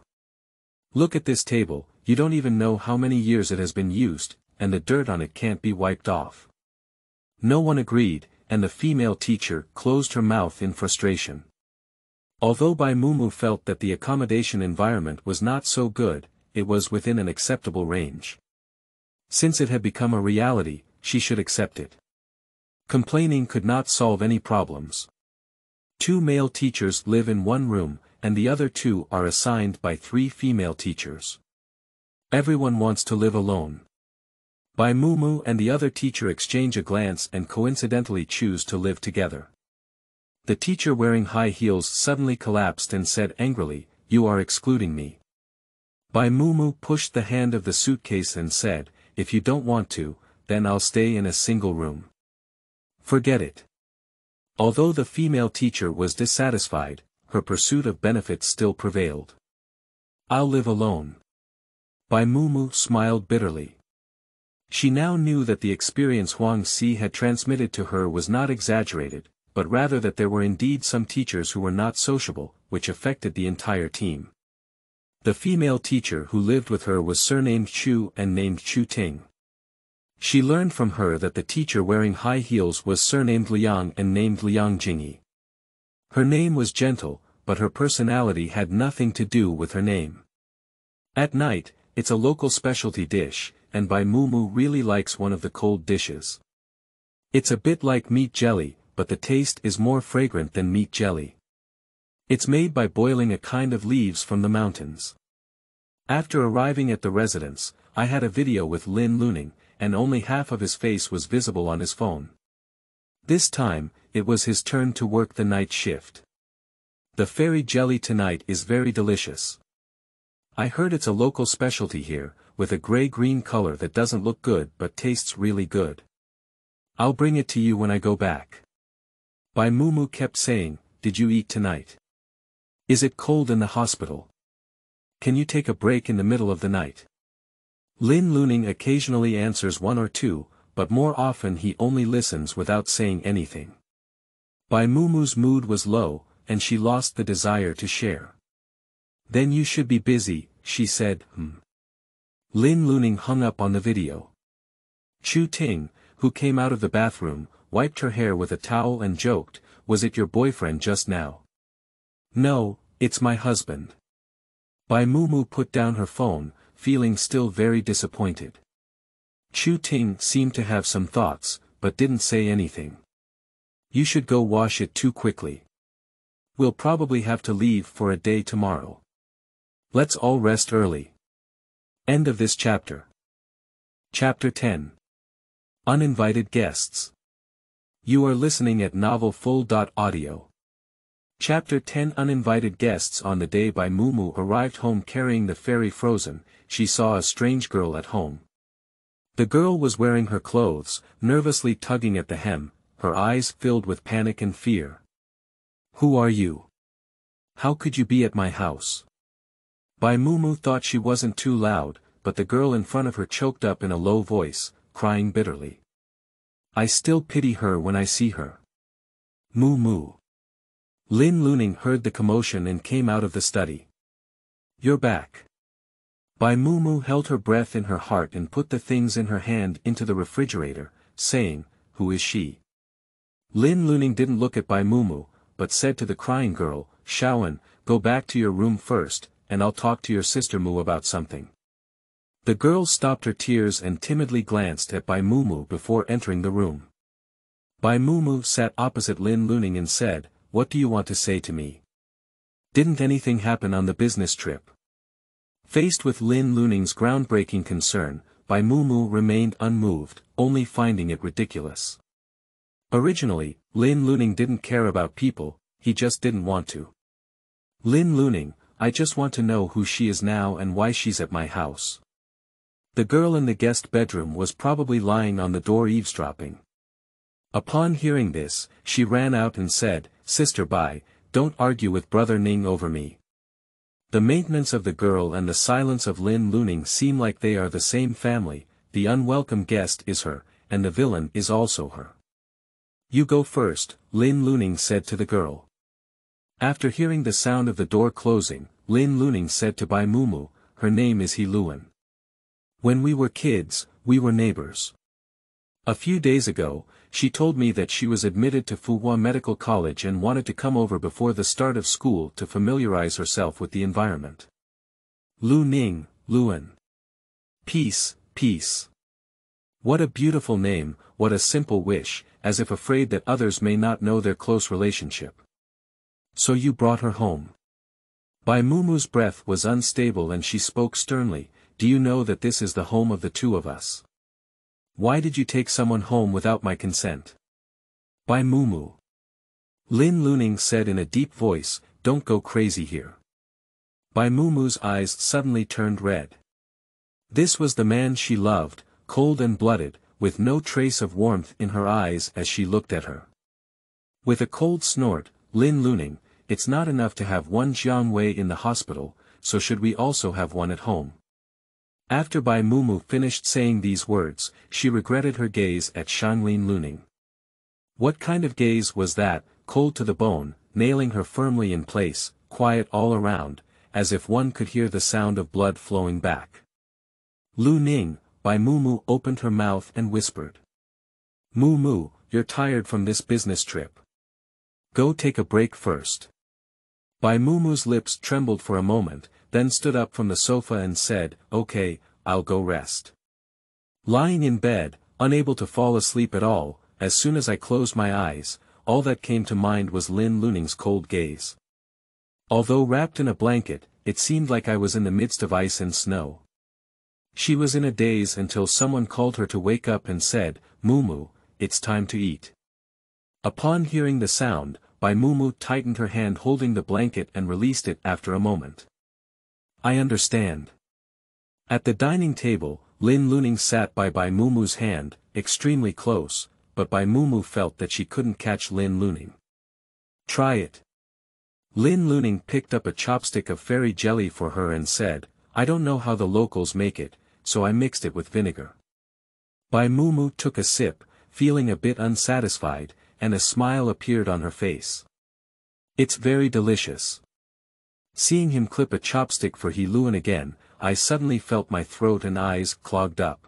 Look at this table, you don't even know how many years it has been used, and the dirt on it can't be wiped off." No one agreed, and the female teacher closed her mouth in frustration. Although Bai Mumu felt that the accommodation environment was not so good, it was within an acceptable range. Since it had become a reality, she should accept it. Complaining could not solve any problems. 2 male teachers live in one room, and the other 2 are assigned by 3 female teachers. Everyone wants to live alone. Bai Mumu and the other teacher exchange a glance and coincidentally choose to live together. The teacher wearing high heels suddenly collapsed and said angrily, "You are excluding me." Bai Mumu pushed the hand of the suitcase and said, "If you don't want to, then I'll stay in a single room." Forget it. Although the female teacher was dissatisfied, her pursuit of benefits still prevailed. "I'll live alone." Bai Mumu smiled bitterly. She now knew that the experience Huang Si had transmitted to her was not exaggerated, but rather that there were indeed some teachers who were not sociable, which affected the entire team. The female teacher who lived with her was surnamed Chu and named Chu Ting. She learned from her that the teacher wearing high heels was surnamed Liang and named Liang Jingyi. Her name was gentle, but her personality had nothing to do with her name. At night, it's a local specialty dish, and Bai Mumu really likes one of the cold dishes. It's a bit like meat jelly, but the taste is more fragrant than meat jelly. It's made by boiling a kind of leaves from the mountains. After arriving at the residence, I had a video with Lin Luning, and only half of his face was visible on his phone. This time, it was his turn to work the night shift. The fairy jelly tonight is very delicious. I heard it's a local specialty here, with a gray-green color that doesn't look good but tastes really good. I'll bring it to you when I go back. Bai Mumu kept saying, "Did you eat tonight? Is it cold in the hospital? Can you take a break in the middle of the night?" Lin Luning occasionally answers one or two, but more often he only listens without saying anything. Bai Mumu's mood was low, and she lost the desire to share. "Then you should be busy," she said. Lin Luning hung up on the video. Chu Ting, who came out of the bathroom, wiped her hair with a towel and joked, "Was it your boyfriend just now?" "No, it's my husband." Bai Mumu put down her phone, feeling still very disappointed. Chu Ting seemed to have some thoughts, but didn't say anything. "You should go wash it too quickly. We'll probably have to leave for a day tomorrow. Let's all rest early." End of this chapter. Chapter 10. Uninvited Guests. You are listening at novelfull.audio. Chapter 10. Uninvited Guests. On the day Bai Mumu arrived home carrying the fairy Frozen, she saw a strange girl at home. The girl was wearing her clothes, nervously tugging at the hem, her eyes filled with panic and fear. "Who are you? How could you be at my house?" Bai Mumu thought she wasn't too loud, but the girl in front of her choked up in a low voice, crying bitterly. "I still pity her when I see her. Mumu." Lin Luning heard the commotion and came out of the study. "You're back." Bai Mumu held her breath in her heart and put the things in her hand into the refrigerator, saying, "Who is she?" Lin Luning didn't look at Bai Mumu, but said to the crying girl, "Shaoan, go back to your room first, and I'll talk to your sister Mu about something." The girl stopped her tears and timidly glanced at Bai Mumu before entering the room. Bai Mumu sat opposite Lin Luning and said, "What do you want to say to me? Didn't anything happen on the business trip?" Faced with Lin Luning's groundbreaking concern, Bai Mumu remained unmoved, only finding it ridiculous. Originally, Lin Luning didn't care about people, he just didn't want to. "Lin Luning, I just want to know who she is now and why she's at my house." The girl in the guest bedroom was probably lying on the door eavesdropping. Upon hearing this, she ran out and said, "Sister Bai, don't argue with Brother Ning over me." The maintenance of the girl and the silence of Lin Luning seem like they are the same family. The unwelcome guest is her, and the villain is also her. "You go first," Lin Luning said to the girl. After hearing the sound of the door closing, Lin Luning said to Bai Mumu, "Her name is He Luan. When we were kids, we were neighbors. A few days ago, she told me that she was admitted to Fuhua Medical College and wanted to come over before the start of school to familiarize herself with the environment." Lu Ning, Luan. Peace, peace. What a beautiful name, what a simple wish, as if afraid that others may not know their close relationship. "So you brought her home?" Bai Mumu's breath was unstable and she spoke sternly, "Do you know that this is the home of the two of us? Why did you take someone home without my consent? Bai Mumu. Lin Luning said in a deep voice, don't go crazy here. Bai Mumu's eyes suddenly turned red. This was the man she loved, cold and blooded, with no trace of warmth in her eyes as she looked at her. With a cold snort, Lin Luning, it's not enough to have one Jiang Wei in the hospital, so should we also have one at home? After Bai Mumu finished saying these words, she regretted her gaze at Lin Luning. What kind of gaze was that, cold to the bone, nailing her firmly in place, quiet all around, as if one could hear the sound of blood flowing back. Luning, Bai Mumu opened her mouth and whispered. Mumu, you're tired from this business trip. Go take a break first. Bai Mumu's lips trembled for a moment, then stood up from the sofa and said, okay, I'll go rest. Lying in bed, unable to fall asleep at all, as soon as I closed my eyes, all that came to mind was Lin Luning's cold gaze. Although wrapped in a blanket, it seemed like I was in the midst of ice and snow. She was in a daze until someone called her to wake up and said, Mumu, it's time to eat. Upon hearing the sound, Bai Mumu tightened her hand holding the blanket and released it after a moment. I understand. At the dining table, Lin Luning sat by Bai Mumu's hand, extremely close, but Bai Mumu felt that she couldn't catch Lin Luning. Try it. Lin Luning picked up a chopstick of fairy jelly for her and said, I don't know how the locals make it, so I mixed it with vinegar. Bai Mumu took a sip, feeling a bit unsatisfied, and a smile appeared on her face. It's very delicious. Seeing him clip a chopstick for He Luan again, I suddenly felt my throat and eyes clogged up.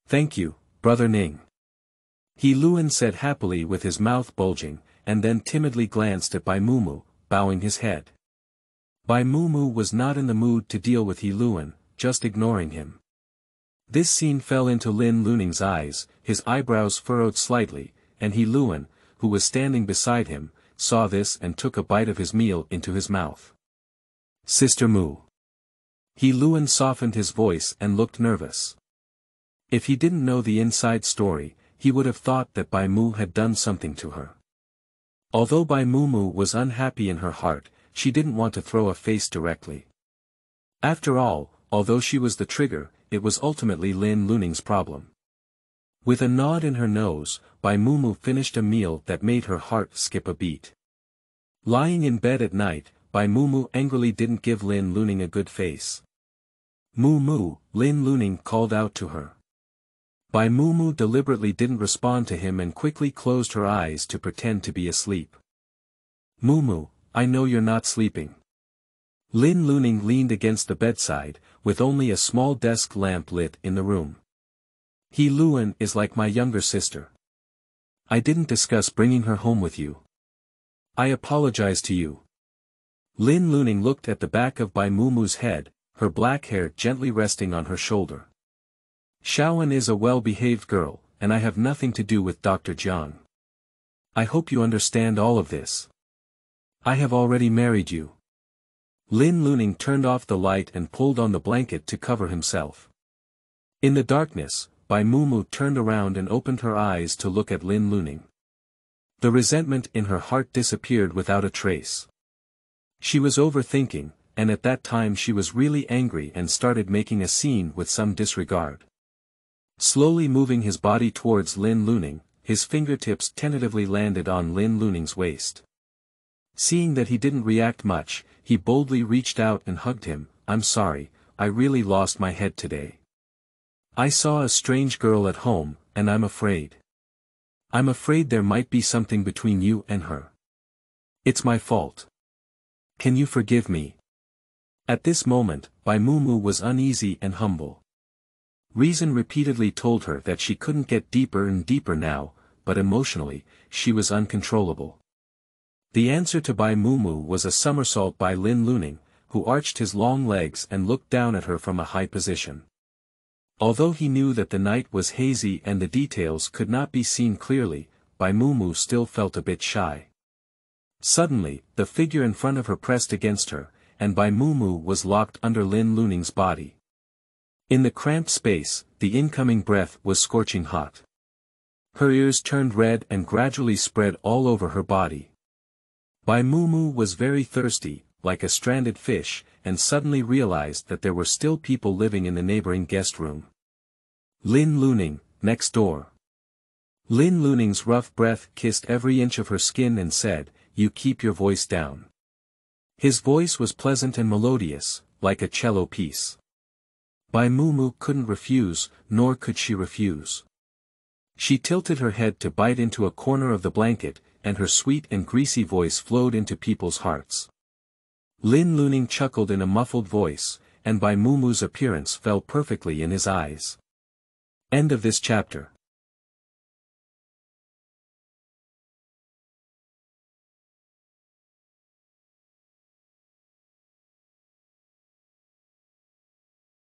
Thank you, Brother Ning. He Luan said happily with his mouth bulging, and then timidly glanced at Bai Mumu, bowing his head. Bai Mumu was not in the mood to deal with He Luan, just ignoring him. This scene fell into Lin Luning's eyes, his eyebrows furrowed slightly, and He Luan, who was standing beside him, saw this and took a bite of his meal into his mouth. Sister Mu. He Luan softened his voice and looked nervous. If he didn't know the inside story, he would have thought that Bai Mu had done something to her. Although Bai Mumu was unhappy in her heart, she didn't want to throw a face directly. After all, although she was the trigger, it was ultimately Lin Luning's problem. With a nod in her nose, Bai Mumu finished a meal that made her heart skip a beat. Lying in bed at night, Bai Mumu angrily didn't give Lin Luning a good face. Mumu, Lin Luning called out to her. Bai Mumu deliberately didn't respond to him and quickly closed her eyes to pretend to be asleep. Mumu, I know you're not sleeping. Lin Luning leaned against the bedside, with only a small desk lamp lit in the room. He Luan is like my younger sister. I didn't discuss bringing her home with you. I apologize to you. Lin Luning looked at the back of Bai Mumu's head, her black hair gently resting on her shoulder. Shaoan is a well-behaved girl, and I have nothing to do with Dr. Jiang. I hope you understand all of this. I have already married you. Lin Luning turned off the light and pulled on the blanket to cover himself. In the darkness, Bai Mumu turned around and opened her eyes to look at Lin Luning. The resentment in her heart disappeared without a trace. She was overthinking, and at that time she was really angry and started making a scene with some disregard. Slowly moving his body towards Lin Luning, his fingertips tentatively landed on Lin Luning's waist. Seeing that he didn't react much, he boldly reached out and hugged him. I'm sorry, I really lost my head today. I saw a strange girl at home, and I'm afraid. I'm afraid there might be something between you and her. It's my fault. Can you forgive me? At this moment, Bai Mumu was uneasy and humble. Reason repeatedly told her that she couldn't get deeper and deeper now, but emotionally, she was uncontrollable. The answer to Bai Mumu was a somersault by Lin Luning, who arched his long legs and looked down at her from a high position. Although he knew that the night was hazy and the details could not be seen clearly, Bai Mumu still felt a bit shy. Suddenly, the figure in front of her pressed against her, and Bai Mumu was locked under Lin Luning's body. In the cramped space, the incoming breath was scorching hot. Her ears turned red and gradually spread all over her body. Bai Mumu was very thirsty, like a stranded fish, and suddenly realized that there were still people living in the neighboring guest room. Lin Luning, next door. Lin Luning's rough breath kissed every inch of her skin and said, "You keep your voice down." His voice was pleasant and melodious, like a cello piece. Bai Mumu couldn't refuse, nor could she refuse. She tilted her head to bite into a corner of the blanket, and her sweet and greasy voice flowed into people's hearts. Lin Luning chuckled in a muffled voice, and Bai Mumu's appearance fell perfectly in his eyes. End of this chapter.